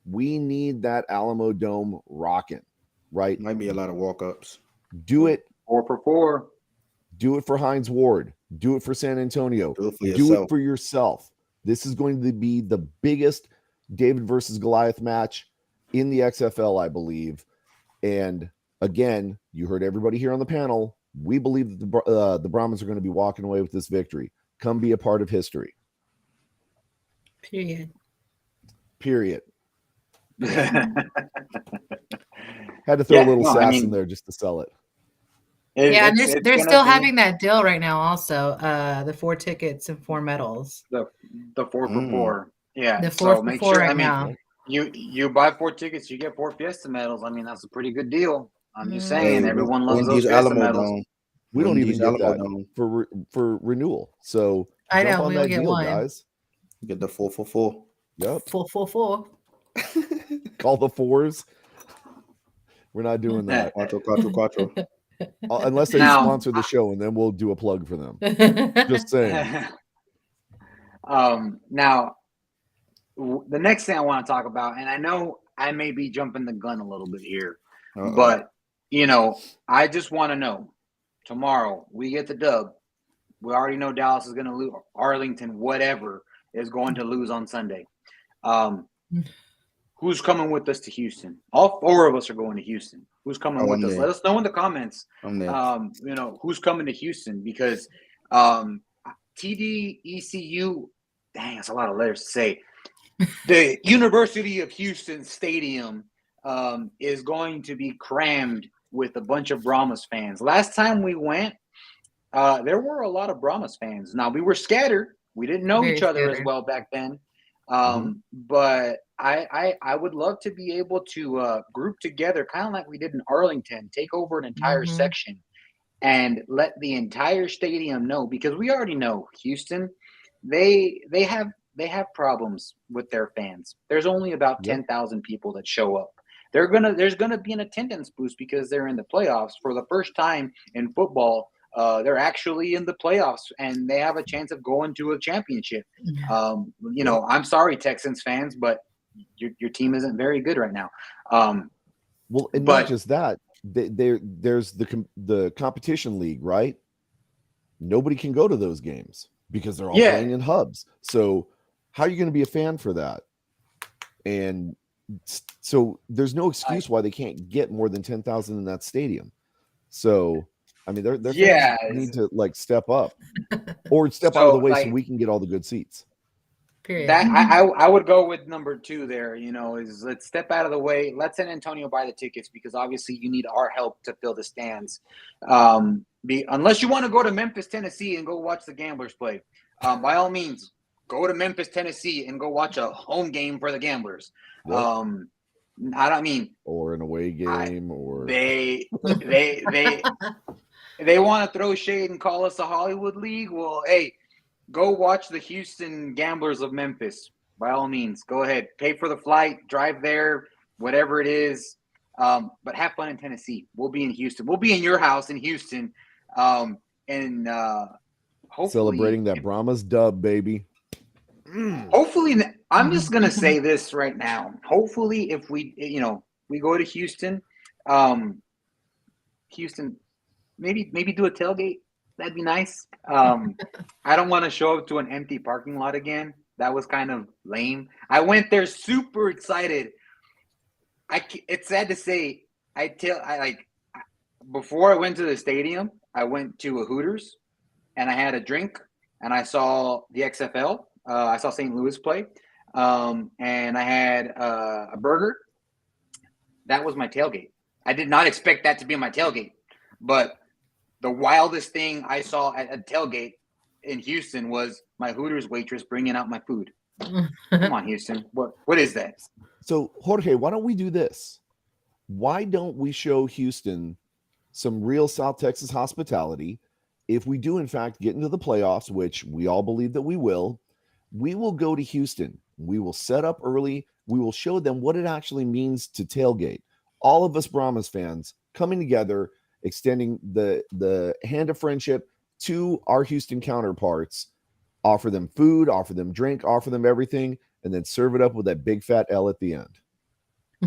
We need that Alamo Dome rocking, right? Might be a lot of walk-ups. Do it. 4 for 4. Do it for Hines Ward. Do it for San Antonio. Do it for yourself. This is going to be the biggest David versus Goliath match in the XFL, I believe. And again, you heard everybody here on the panel. We believe that the Brahmas are going to be walking away with this victory. Come be a part of history. Period. Had to throw a little sass in there just to sell it. And they're still having that deal right now also. The 4 tickets and 4 medals. The 4 for 4. Yeah. The 4 for 4 right now. You buy 4 tickets, you get 4 Fiesta medals. I mean, that's a pretty good deal. I'm just saying, everyone loves those Fiesta medals. We don't even get that for renewal. So I know on we that only get deal, 1. Guys. You get the 4 for 4. Yep. 4 for 4. Call the 4s. We're not doing that. Quattro. Unless they sponsor the show, and then we'll do a plug for them. Just saying. Now, the next thing I want to talk about, and I know I may be jumping the gun a little bit here, but I just want to know, tomorrow we get the dub. We already know Dallas is going to lose. Arlington, whatever, is going to lose on Sunday. Who's coming with us to Houston? All 4 of us are going to Houston. Who's coming with us? There. Let us know in the comments. Who's coming to Houston, because TDECU, dang, that's a lot of letters to say. The University of Houston Stadium is going to be crammed with a bunch of Brahmas fans. Last time we went, there were a lot of Brahmas fans. Now, we were scattered. We didn't know each other as well back then. But I would love to be able to group together, kind of like we did in Arlington, take over an entire section and let the entire stadium know, because we already know Houston, they have problems with their fans. There's only about 10,000 people that show up. There's gonna be an attendance boost because they're in the playoffs for the first time in football. They're actually in the playoffs and they have a chance of going to a championship. I'm sorry, Texans fans, but your team isn't very good right now. Well, and not just that. There's the competition league, right? Nobody can go to those games because they're all playing in hubs. So how are you going to be a fan for that? And so there's no excuse why they can't get more than 10,000 in that stadium. So I mean, their fans need to like step up or step out of the way so we can get all the good seats. Period. That I would go with number 2 there, is let's step out of the way. Let San Antonio buy the tickets, because obviously you need our help to fill the stands. Unless you want to go to Memphis, Tennessee and go watch the Gamblers play. By all means, go to Memphis, Tennessee and go watch a home game for the Gamblers. Yep. I don't mean or an away game or they want to throw shade and call us a Hollywood league. Well, hey, go watch the Houston Gamblers of Memphis. By all means, go ahead. Pay for the flight, drive there, whatever it is. But have fun in Tennessee. We'll be in Houston. We'll be in your house in Houston. And hopefully celebrating that Brahmas dub, baby. Hopefully, I'm just gonna say this right now. Hopefully, if we go to Houston, maybe do a tailgate. That'd be nice. I don't want to show up to an empty parking lot again. That was kind of lame. I went there super excited. It's sad to say, before I went to the stadium, I went to a Hooters and I had a drink and I saw the XFL. I saw St. Louis play, and I had a burger. That was my tailgate. I did not expect that to be my tailgate, but the wildest thing I saw at a tailgate in Houston was my Hooters waitress bringing out my food. Come on, Houston. What is that? So, Jorge, why don't we do this? Why don't we show Houston some real South Texas hospitality? If we do, in fact, get into the playoffs, which we all believe that we will go to Houston. We will set up early. We will show them what it actually means to tailgate. All of us Brahmas fans coming together, extending the hand of friendship to our Houston counterparts, offer them food, offer them drink, offer them everything, and then serve it up with that big fat L at the end.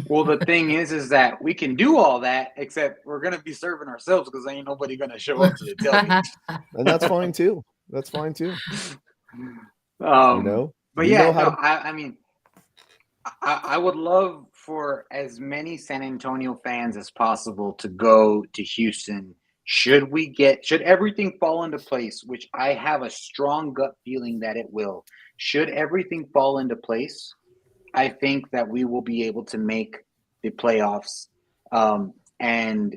Well, the thing is that we can do all that, except we're going to be serving ourselves because ain't nobody going to show up to the tailgate. And that's fine too. That's fine too. But yeah, I would love for as many San Antonio fans as possible to go to Houston. Should everything fall into place, which I have a strong gut feeling that it will. Should everything fall into place, I think that we will be able to make the playoffs and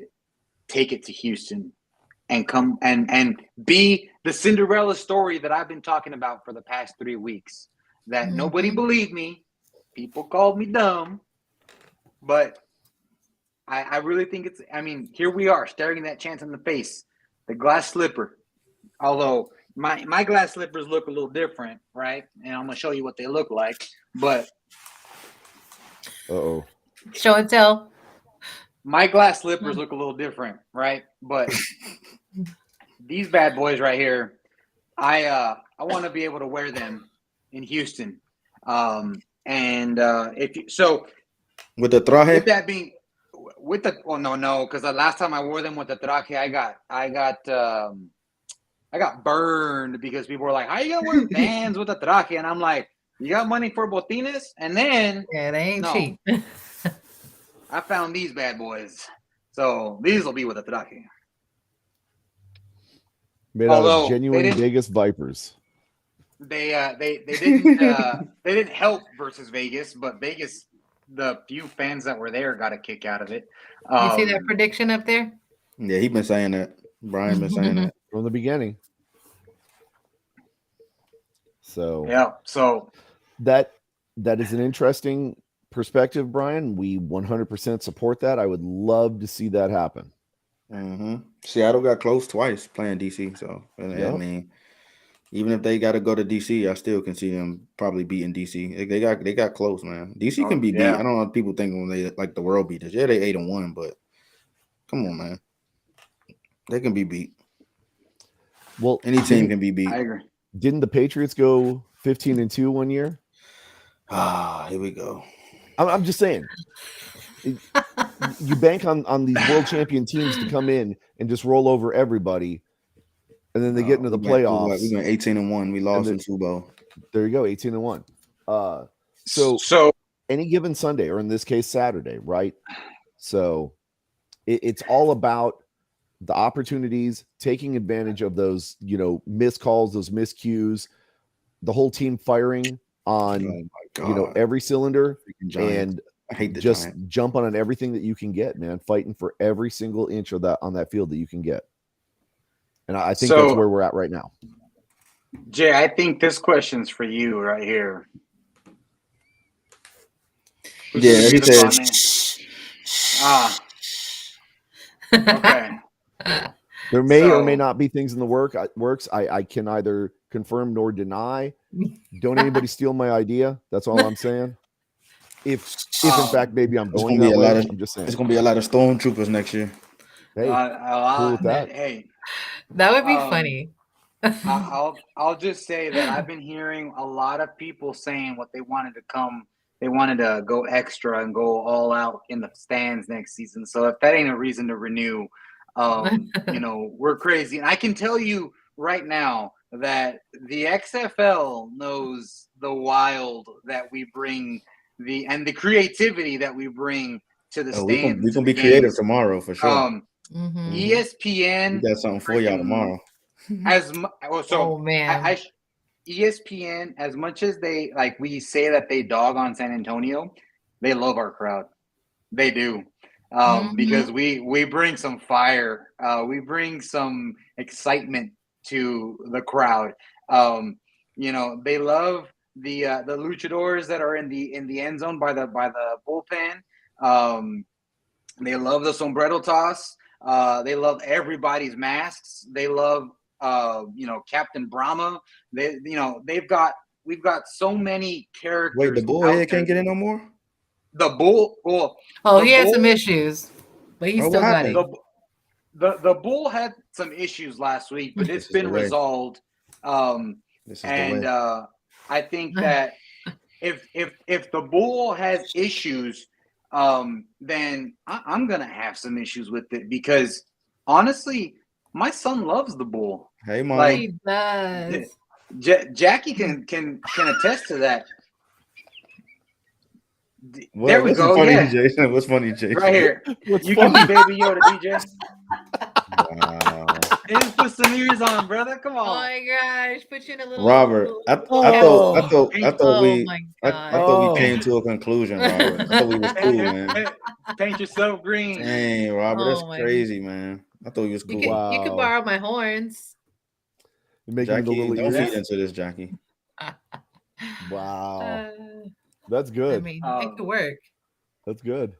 take it to Houston and come and be the Cinderella story that I've been talking about for the past 3 weeks. That nobody believed me. People called me dumb. But I really think here we are staring that chance in the face. The glass slipper. Although my glass slippers look a little different, right? And I'm going to show you what they look like. But uh-oh. Show and tell. My glass slippers look a little different, right? But these bad boys right here, I want to be able to wear them in Houston. With the traje? With that being no, because the last time I wore them with the traje, I got burned because people were like, "How you gonna wear Vans with a traje?" And I'm like, "You got money for botines?" And then they ain't cheap. I found these bad boys, so these will be with a traje. Made out of genuine Vegas Vipers. They didn't help versus Vegas, but Vegas, the few fans that were there got a kick out of it. You see that prediction up there? Yeah, he's been saying that. Brian's been saying that from the beginning. So yeah, so that is an interesting perspective, Brian, we 100% support that. I would love to see that happen. Seattle got close twice playing DC, so I mean, even if they got to go to DC, I still can see them probably beating DC. They got close, man. DC can be beat. I don't know if people think when they like the world beat us. Yeah, they 8-1, but come on, man, they can be beat. Well, any team can be beat. I agree. Didn't the Patriots go 15-2 one year? Here we go. I'm just saying. You bank on these world champion teams to come in and just roll over everybody, and then they get into the playoffs. We went 18-1. We lost in Super Bowl. There you go, 18-1. So any given Sunday, or in this case Saturday, right? So it's all about the opportunities, taking advantage of those, missed calls, those miscues, the whole team firing on every cylinder, and I hate just jumping on everything that you can get, man. Fighting for every single inch of that on that field that you can get. And I think that's where we're at right now. Jay, I think this question's for you right here. Yeah, he said. Okay. There may or may not be things in the works. I can neither confirm nor deny. Don't anybody steal my idea. That's all I'm saying. If in fact maybe I'm going that way, I'm just saying it's gonna be a lot of stormtroopers next year. Hey, cool with that. Hey, that would be funny. I'll just say that I've been hearing a lot of people saying what they wanted to go extra and go all out in the stands next season. So if that ain't a reason to renew, we're crazy. And I can tell you right now that the XFL knows the wild that we bring, and the creativity that we bring to the stands. We're gonna be creative tomorrow for sure. ESPN, we got something for y'all tomorrow. ESPN, as much as we say that they dog on San Antonio, they love our crowd. They do. Because we bring some fire. We bring some excitement to the crowd. They love the luchadors that are in the end zone by the bullpen. They love the sombrero toss. They love everybody's masks. They love Captain Brahma. We've got so many characters. Wait, the bullhead can't get in no more? The bull. He had some issues, but he still got it. The bull had some issues last week, but it's been resolved. I think that if the bull has issues, then I'm gonna have some issues with it, because honestly, my son loves the bull. Hey, mom. He does. Jackie can attest to that. There we go. Funny, yeah. Jason? What's funny, Jason? Right here. You can be Baby Yoda, DJ. Wow. Just put some ears on, brother. Come on. Oh my gosh, put you in a little. Robert, I thought we came to a conclusion, Robert. I thought we was cool, man. Paint yourself green. Dang, Robert, that's crazy, man. I thought he was cool. You could borrow my horns. Jackie, don't feed into this, Jackie. Wow. That's good. I mean, it could work. That's good.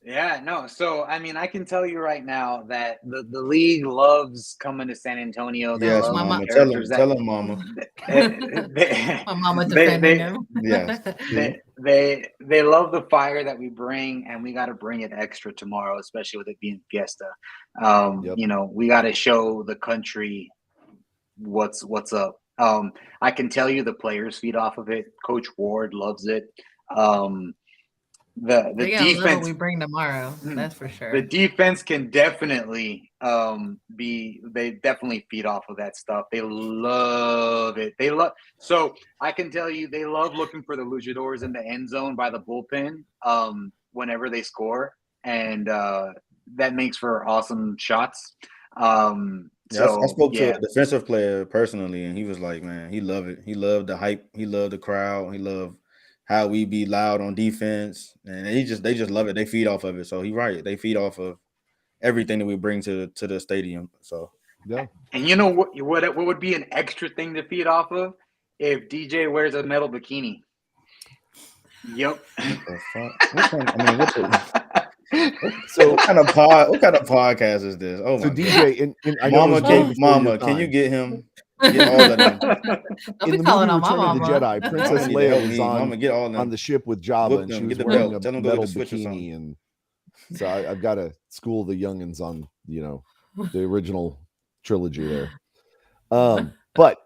Yeah, no. So, I mean, I can tell you right now that the league loves coming to San Antonio. Yes, Mama. Tell him, Mama. My mama defending him. Yes. They love the fire that we bring, and we got to bring it extra tomorrow, especially with it being Fiesta. We got to show the country what's up. I can tell you the players feed off of it. Coach Ward loves it. The defense we bring tomorrow, that's for sure. The defense can definitely they definitely feed off of that stuff. They love it. So I can tell you they love looking for the luchadors in the end zone by the bullpen whenever they score, and that makes for awesome shots. I spoke to a defensive player personally, and he was like, man, he loved it. He loved the hype. He loved the crowd. He loved how we be loud on defense, and they just love it. They feed off of it. So he's right. They feed off of everything that we bring to the stadium. So yeah. And you know what would be an extra thing to feed off of? If DJ wears a metal bikini. Yep. What the fuck? So what kind of podcast is this? Oh so my DJ, god. and I know it was way before your Mama, can you time. get him? Get all of them. Don't In be the calling movie on my Return of the mama. Jedi, Princess Mama need to help Leia was me. Mama, get all of them. on the ship with Jabba, Book and them. she was Get the wearing belt. a Tell them to go get metal the switch or something. bikini, and so I've got to school the youngins on the original trilogy there. But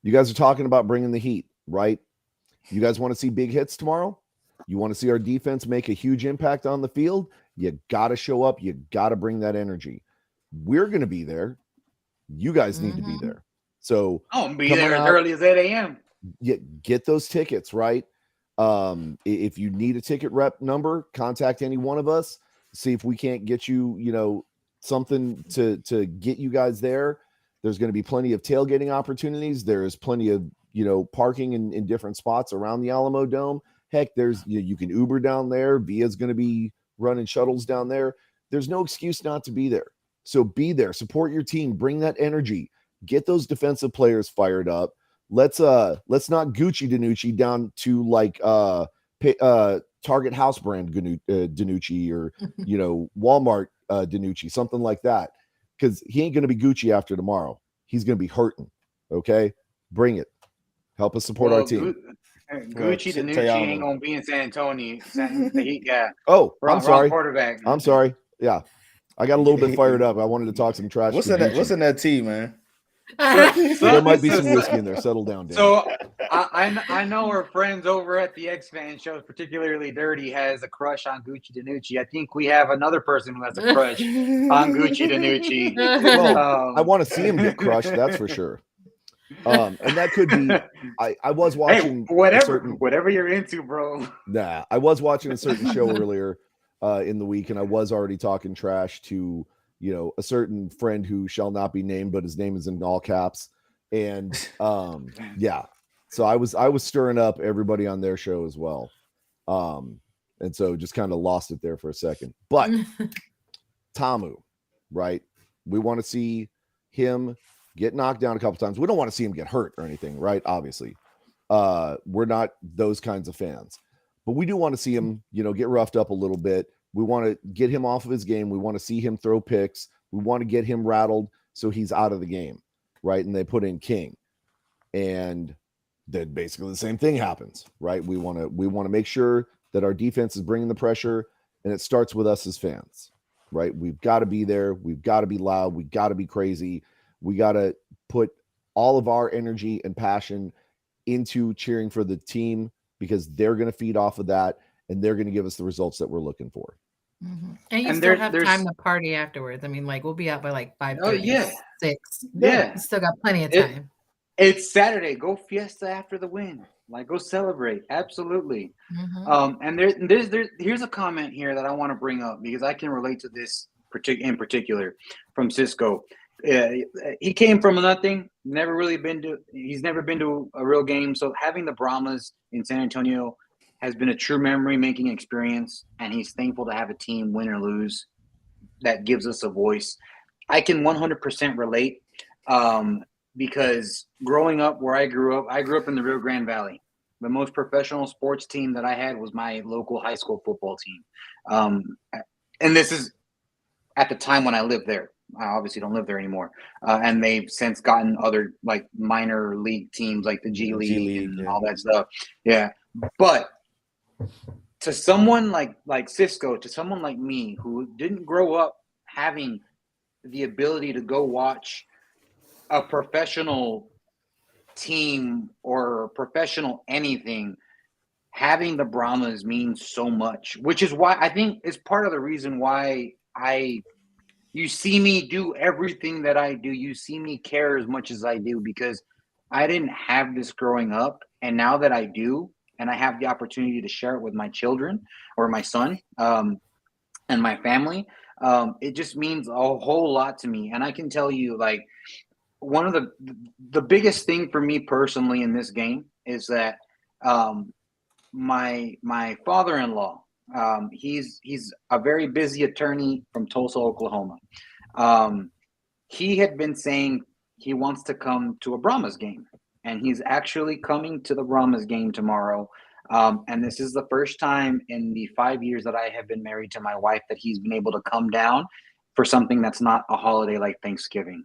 you guys are talking about bringing the heat, right? You guys want to see big hits tomorrow? You want to see our defense make a huge impact on the field? You got to show up. You got to bring that energy. We're going to be there. You guys need to be there. So I'll be there as early as 8 a.m. Get those tickets, right? If you need a ticket rep number, contact any one of us. See if we can't get you, something to get you guys there. There's going to be plenty of tailgating opportunities. There's plenty of, parking in different spots around the Alamo Dome. Heck, there's, you can Uber down there. Via's going to be running shuttles down there. There's no excuse not to be there. So be there, support your team, bring that energy, get those defensive players fired up. Let's not Gucci DiNucci down to like Target house brand DiNucci or Walmart DiNucci, something like that, because he ain't going to be Gucci after tomorrow. He's going to be hurting. Okay, bring it. Help us support our team. Gucci DiNucci ain't gonna be in San Antonio. Oh, I'm sorry. Quarterback. I'm sorry. Yeah, I got a little bit fired up. I wanted to talk some trash. What's in that tea, man? There might be some whiskey in there. Settle down, Dan. So I know our friends over at the X-Fan show, particularly Dirty, has a crush on Gucci DiNucci. I think we have another person who has a crush on Gucci DiNucci. Well, I want to see him get crushed. That's for sure. And that could be. I was watching whatever you're into, bro. Nah, I was watching a certain show earlier in the week, and I was already talking trash to a certain friend who shall not be named, but his name is in all caps. And yeah, so I was stirring up everybody on their show as well. And so just kind of lost it there for a second. But Tamu, right? We want to see him get knocked down a couple times. We don't want to see him get hurt or anything, right? Obviously. We're not those kinds of fans. But we do want to see him, get roughed up a little bit. We want to get him off of his game. We want to see him throw picks. We want to get him rattled so he's out of the game, right? And they put in King. And then basically the same thing happens, right? We want to make sure that our defense is bringing the pressure, and it starts with us as fans, right? We've got to be there. We've got to be loud. We've got to be crazy. We got to put all of our energy and passion into cheering for the team, because they're going to feed off of that, and they're going to give us the results that we're looking for. Mm-hmm. And you still have time to party afterwards. I mean, like, we'll be out by like 5:30. Oh, yeah. 6. Yeah. You still got plenty of time. It's Saturday. Go Fiesta after the win. Like, go celebrate. Absolutely. Mm-hmm. And here's a comment here that I want to bring up, because I can relate to this in particular from Cisco. He came from nothing. He's never been to a real game. So having the Brahmas in San Antonio has been a true memory-making experience, and he's thankful to have a team, win or lose, that gives us a voice. I can 100% relate, because growing up where I grew up in the Rio Grande Valley. The most professional sports team that I had was my local high school football team. And this is at the time when I lived there. I obviously don't live there anymore. And they've since gotten other like minor league teams like the G League and all that stuff. Yeah. But to someone like Cisco, to someone like me who didn't grow up having the ability to go watch a professional team or professional anything, having the Brahmas means so much, which is why I think is part of the reason why you see me do everything that I do. You see me care as much as I do, because I didn't have this growing up. And now that I do, and I have the opportunity to share it with my children or my son and my family, it just means a whole lot to me. And I can tell you, like, one of the biggest thing for me personally in this game is that my father-in-law, he's a very busy attorney from Tulsa, Oklahoma. He had been saying he wants to come to a Brahmas game, and he's actually coming to the Brahmas game tomorrow. And this is the first time in the 5 years that I have been married to my wife that he's been able to come down for something that's not a holiday like Thanksgiving.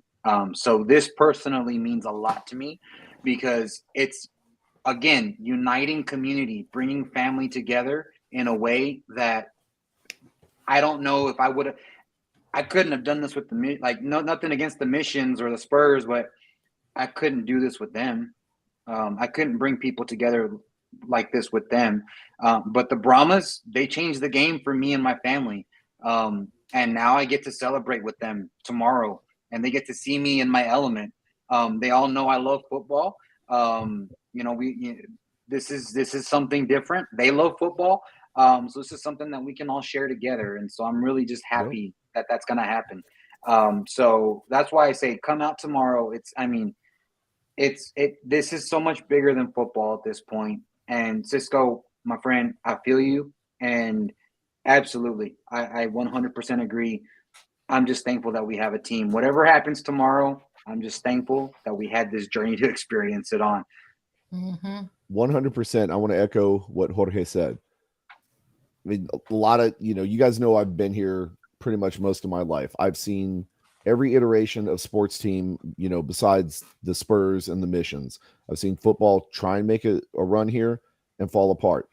So this personally means a lot to me because it's, again, uniting community, bringing family together in a way that I don't know if I couldn't have done this with nothing against the Missions or the Spurs, but I couldn't do this with them. I couldn't bring people together like this with them. But the Brahmas, they changed the game for me and my family. And now I get to celebrate with them tomorrow, and they get to see me in my element. They all know I love football. This is something different. They love football. So this is something that we can all share together. And so I'm really just happy that that's going to happen. So that's why I say come out tomorrow. This is so much bigger than football at this point. And Cisco, my friend, I feel you. And absolutely, I 100% agree. I'm just thankful that we have a team. Whatever happens tomorrow, I'm just thankful that we had this journey to experience it on. 100%. I want to echo what Jorge said. I mean, a lot of, you guys know I've been here pretty much most of my life. I've seen every iteration of sports team, besides the Spurs and the Missions. I've seen football try and make a run here and fall apart.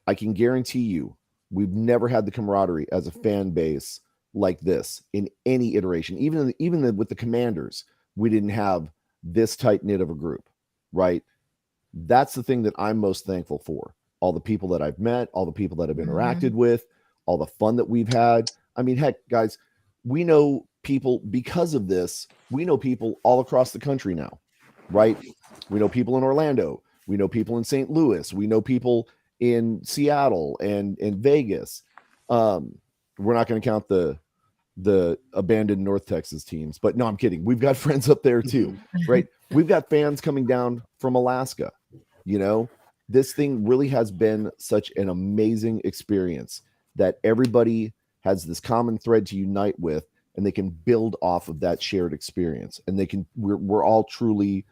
I can guarantee you, we've never had the camaraderie as a fan base like this in any iteration. Even with the Commanders, we didn't have this tight knit of a group, right? That's the thing that I'm most thankful for. All the people that I've met, all the people that I've interacted with, all the fun that we've had. I mean, heck, guys, we know people because of this. We know people all across the country now, right? We know people in Orlando. We know people in St. Louis. We know people in Seattle and in Vegas. We're not going to count the abandoned North Texas teams, but no, I'm kidding. We've got friends up there too, right? We've got fans coming down from Alaska. This thing really has been such an amazing experience that everybody has this common thread to unite with, and they can build off of that shared experience. And we're all truly,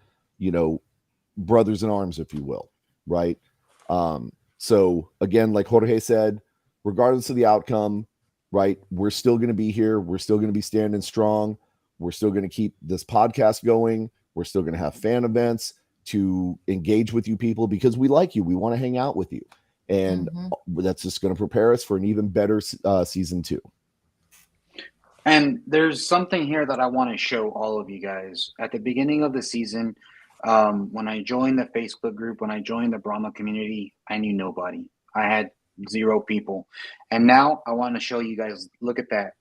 brothers in arms, if you will. Right. So again, like Jorge said, regardless of the outcome, right, we're still going to be here. We're still going to be standing strong. We're still going to keep this podcast going. We're still going to have fan events to engage with you people because we like you. We want to hang out with you. And that's just going to prepare us for an even better season 2. And there's something here that I want to show all of you guys. At the beginning of the season, when I joined the Facebook group, when I joined the Brahma community, I knew nobody. I had 0 people. And now I want to show you guys, look at that,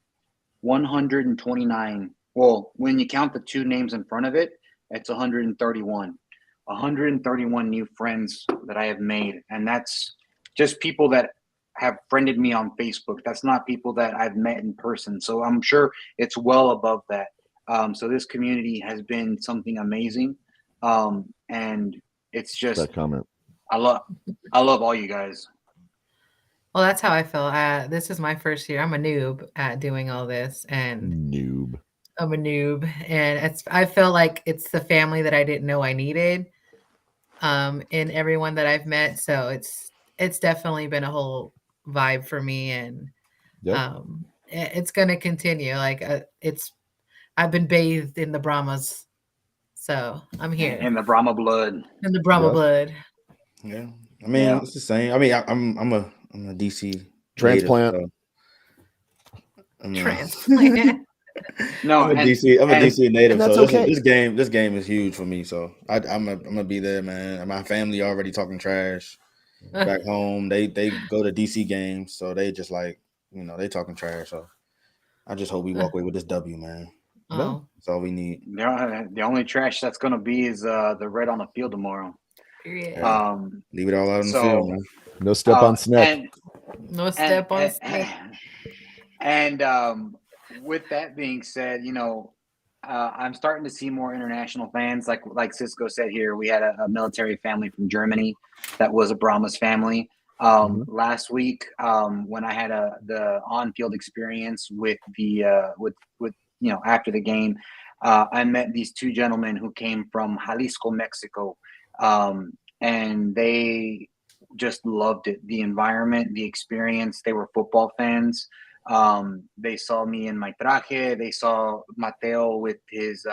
129. Well, when you count the 2 names in front of it, it's 131. 131 new friends that I have made. And that's just people that have friended me on Facebook. That's not people that I've met in person. So I'm sure it's well above that. So this community has been something amazing. And it's just that comment. I love all you guys. Well, that's how I feel. This is my first year. I'm a noob at doing all this, and I'm a noob, and I feel like it's the family that I didn't know I needed. In everyone that I've met, so it's definitely been a whole vibe for me, and it's going to continue. Like I've been bathed in the Brahmas, so I'm here in the Brahma blood. In the Brahma blood. Yeah, I mean it's the same. I mean I'm a DC transplant. Native, so transplant. No, I'm a DC native, that's so okay. This game is huge for me. So I'm gonna be there, man. And my family already talking trash back home. They go to DC games, so they just like they talking trash. So I just hope we walk away with this W, man. No, that's all we need. The only trash that's gonna be is the red on the field tomorrow. Yeah. Leave it all out on the field, man. No step on snap. No step on snap. And with that being said, I'm starting to see more international fans. Like Cisco said here, we had a military family from Germany that was a Brahmas family. Last week, when I had the on-field experience with after the game, I met these 2 gentlemen who came from Jalisco, Mexico, and they just loved it. The environment, the experience. They were football fans. They saw me in my traje. They saw Mateo with his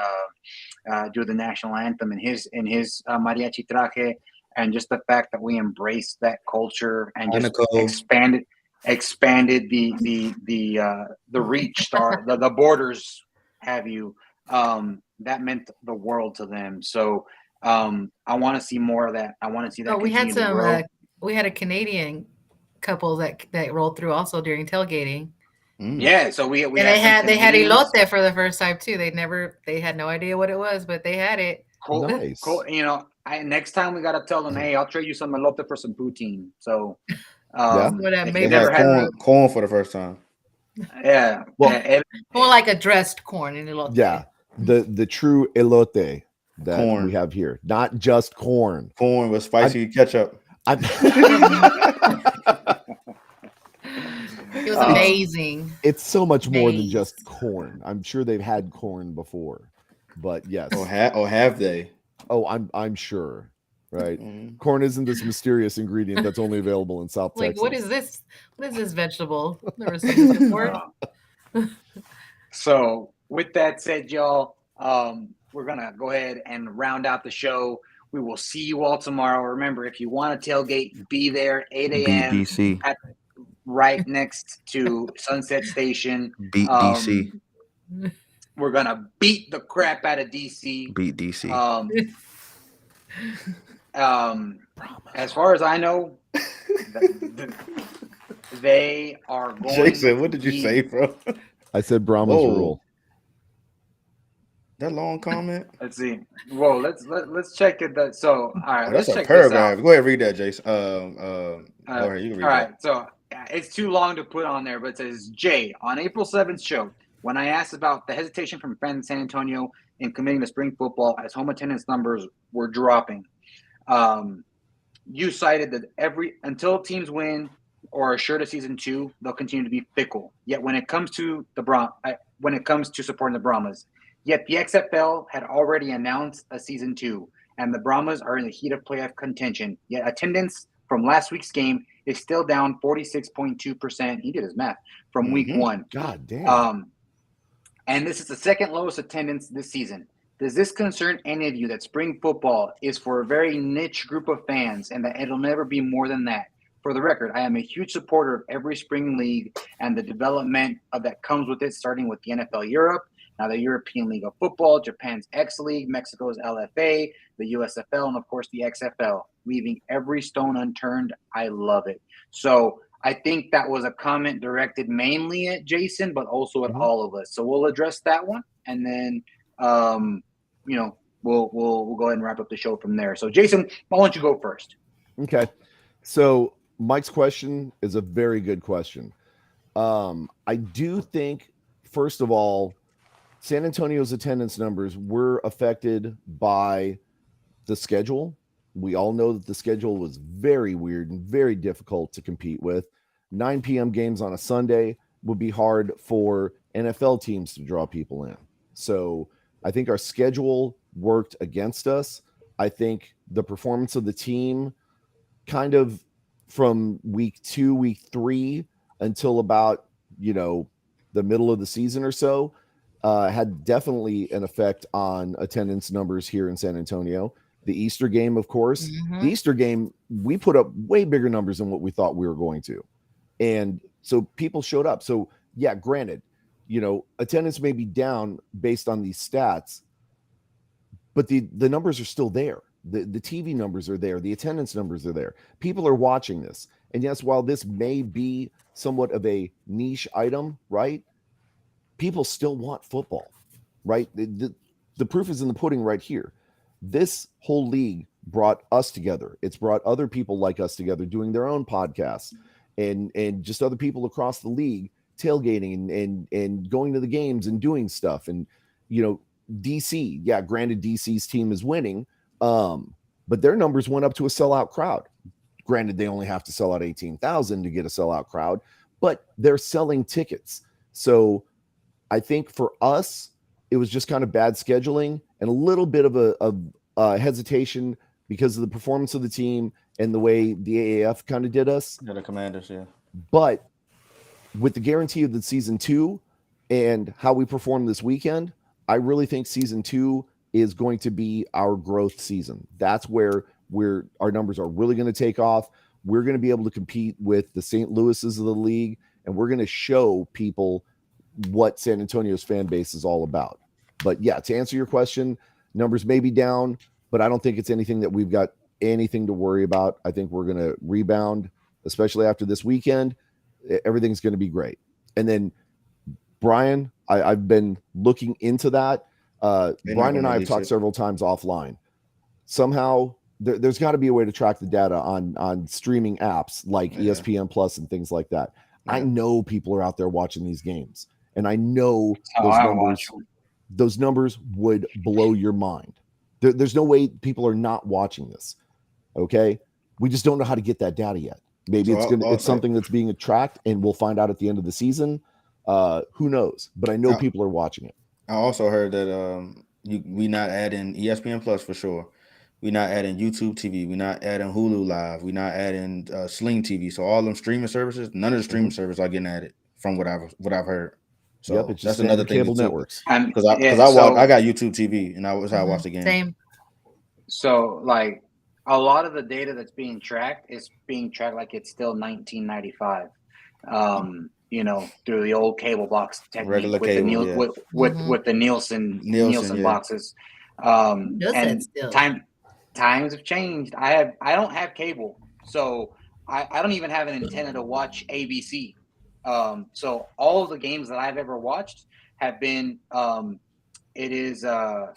do the national anthem in his mariachi traje, and just the fact that we embraced that culture and just expanded the reach, the borders, have you. That meant the world to them. So I want to see more of that. I want to see that. We had some. We had a Canadian couple that rolled through also during tailgating. Yeah, so we and they had elote for the first time too. They had no idea what it was, but they had it. Cool. Nice. Cool. You know, next time we gotta tell them, hey, I'll trade you some elote for some poutine. So they had corn for the first time. Yeah. Well, more like a dressed corn in elote. Yeah. The true elote that we have here, not just corn. Corn with spicy ketchup. It was amazing. It's so much more than just corn. I'm sure they've had corn before, but yes. Or have they? Oh, I'm sure. Right. Corn isn't this mysterious ingredient that's only available in South Texas. What is this? What is this vegetable? I've never seen this before. So with that said, y'all, we're gonna go ahead and round out the show. We will see you all tomorrow. Remember, if you want to tailgate, be there 8 a.m. DC. Right next to Sunset Station. Beat DC. We're gonna beat the crap out of DC. Beat DC. As far as I know, they are going. Jason, what did you say, bro? I said Brahmas rule. That long comment. Let's see. Whoa, let's check it. So, all right, let's that's check a paragraph. this out. Go ahead, read that, Jason. All right, so it's too long to put on there, but it says, Jay, on April 7th show, when I asked about the hesitation from fans in San Antonio in committing to spring football as home attendance numbers were dropping, you cited that until teams win or are sure to season 2, they'll continue to be fickle. Yet when it comes to supporting the Brahmas, yet the XFL had already announced a season 2, and the Brahmas are in the heat of playoff contention. Yet attendance from last week's game is still down 46.2%. He did his math from week 1. God damn. And this is the second lowest attendance this season. Does this concern any of you that spring football is for a very niche group of fans and that it'll never be more than that? For the record, I am a huge supporter of every spring league and the development that comes with it, starting with the NFL Europe, now the European League of Football, Japan's X League, Mexico's LFA, the USFL, and of course the XFL. Leaving every stone unturned. I love it. So I think that was a comment directed mainly at Jason, but also at all of us. So we'll address that one, and then we'll go ahead and wrap up the show from there. So Jason, why don't you go first? Okay. So Mike's question is a very good question. I do think, first of all, San Antonio's attendance numbers were affected by the schedule. We all know that the schedule was very weird and very difficult to compete with. 9 p.m. games on a Sunday would be hard for NFL teams to draw people in. So I think our schedule worked against us. I think the performance of the team kind of from week 2, week 3 until about, the middle of the season or so, had definitely an effect on attendance numbers here in San Antonio. The Easter game, of course. The Easter game, we put up way bigger numbers than what we thought we were going to. And so people showed up. So, yeah, granted, attendance may be down based on these stats, but the numbers are still there. The TV numbers are there. The attendance numbers are there. People are watching this. And yes, while this may be somewhat of a niche item, right? People still want football, right? The proof is in the pudding right here. This whole league brought us together. It's brought other people like us together doing their own podcasts and just other people across the league tailgating and going to the games and doing stuff. And, DC, yeah, granted DC's team is winning, but their numbers went up to a sellout crowd. Granted, they only have to sell out 18,000 to get a sellout crowd, but they're selling tickets. So I think for us, it was just kind of bad scheduling and a little bit of a hesitation because of the performance of the team and the way the AAF kind of did us. Yeah, the Commanders, yeah. But with the guarantee of the season 2 and how we perform this weekend, I really think season 2 is going to be our growth season. That's where our numbers are really going to take off. We're going to be able to compete with the St. Louis's of the league, and we're going to show people what San Antonio's fan base is all about. But yeah, to answer your question, numbers may be down, but I don't think it's anything that we've got anything to worry about. I think we're going to rebound, especially after this weekend. Everything's going to be great. And then Brian, I've been looking into that. Brian and I have talked several times offline. Somehow there's got to be a way to track the data on streaming apps like ESPN Plus and things like that. Yeah. I know people are out there watching these games, and I know those numbers would blow your mind. There's no way people are not watching this. Okay, we just don't know how to get that data yet. Maybe it's something that's being tracked, and we'll find out at the end of the season. Who knows? But I know people are watching it. I also heard that we not adding ESPN Plus for sure. We're not adding YouTube TV. We're not adding Hulu Live. We're not adding Sling TV. So all them streaming services, none of the streaming services are getting added from what I've heard. So it's just that's another thing. Cable networks. Because I got YouTube TV, and I watched the game. Same. So like a lot of the data that's being tracked is being tracked like it's still 1995. Through the old cable box technique, regular with cable, with the Nielsen boxes. And times have changed. I don't have cable, so I don't even have an antenna to watch ABC. So all of the games that I've ever watched have been ESPN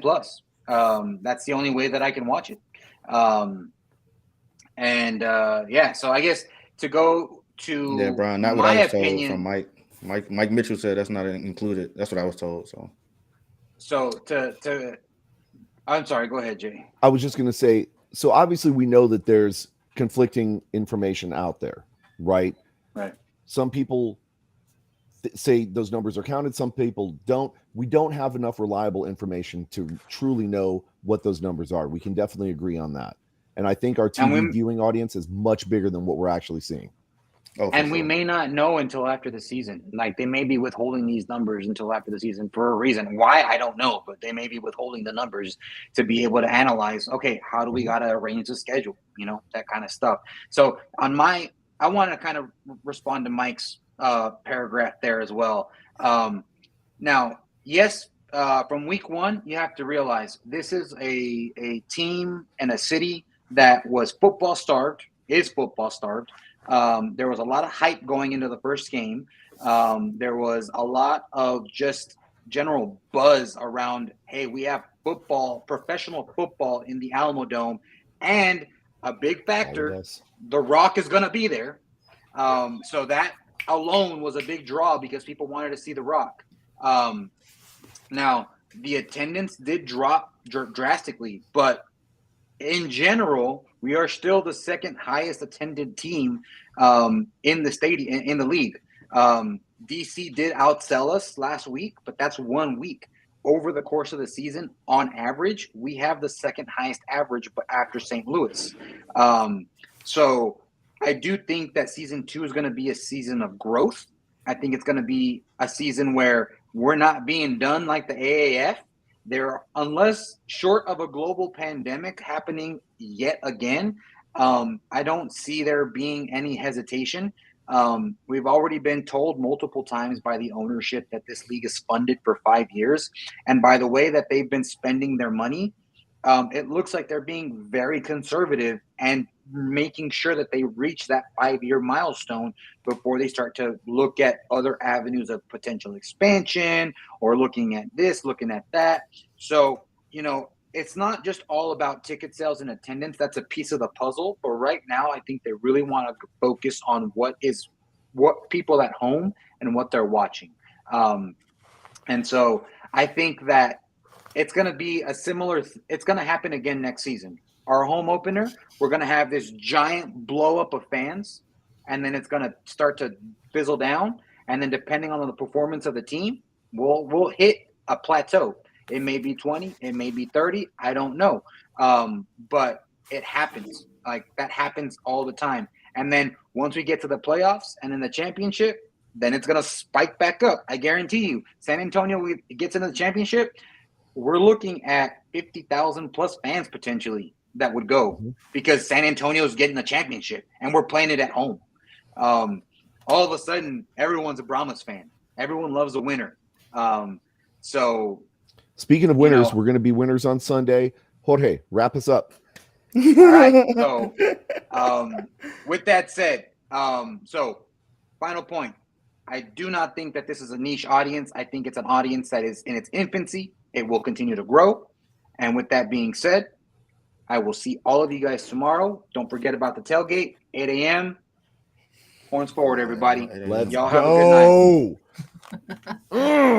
Plus. That's the only way that I can watch it. So I guess to go to Brian, not what I was told from Mike Mitchell said that's not included. That's what I was told. So I'm sorry, go ahead, Jay. I was just going to say, so obviously we know that there's conflicting information out there, right? Right. Some people say those numbers are counted. Some people don't. We don't have enough reliable information to truly know what those numbers are. We can definitely agree on that. And I think our TV viewing audience is much bigger than what we're actually seeing. We may not know until after the season. Like they may be withholding these numbers until after the season for a reason. Why, I don't know, but they may be withholding the numbers to be able to analyze, okay, how do we got to arrange the schedule? That kind of stuff. So I want to kind of respond to Mike's paragraph there as well. Now, yes, from week 1, you have to realize this is a team and a city that was football starved, is football starved. There was a lot of hype going into the first game. There was a lot of just general buzz around, hey, we have football, professional football in the Alamo Dome. And a big factor, The Rock is going to be there. So that alone was a big draw because people wanted to see The Rock. Now, the attendance did drop drastically, but in general, we are still the second highest attended team in the stadium, in the league. DC did outsell us last week, but that's 1 week. Over the course of the season, on average, we have the second highest average, but after St. Louis. So I do think that season 2 is going to be a season of growth. I think it's going to be a season where we're not being done like the AAF. Unless short of a global pandemic happening yet again, I don't see there being any hesitation. We've already been told multiple times by the ownership that this league is funded for 5 years. And by the way that they've been spending their money, it looks like they're being very conservative and making sure that they reach that 5-year milestone before they start to look at other avenues of potential expansion or looking at this, looking at that. So, it's not just all about ticket sales and attendance. That's a piece of the puzzle. But right now, I think they really want to focus on what people at home and what they're watching. And so I think that it's going to be it's going to happen again next season. Our home opener, we're going to have this giant blow up of fans, and then it's going to start to fizzle down. And then depending on the performance of the team, we'll hit a plateau. It may be 20, it may be 30. I don't know. But it happens. Like that happens all the time. And then once we get to the playoffs and in the championship, then it's gonna spike back up. I guarantee you. San Antonio gets into the championship. We're looking at 50,000 plus fans potentially that would go because San Antonio is getting the championship and we're playing it at home. All of a sudden, everyone's a Brahmas fan. Everyone loves a winner. So, speaking of winners, we're going to be winners on Sunday. Jorge, wrap us up. All right. So, with that said, so final point. I do not think that this is a niche audience. I think it's an audience that is in its infancy. It will continue to grow. And with that being said, I will see all of you guys tomorrow. Don't forget about the tailgate, 8 a.m. Horns forward, everybody. Let's Y'all have a good night. go.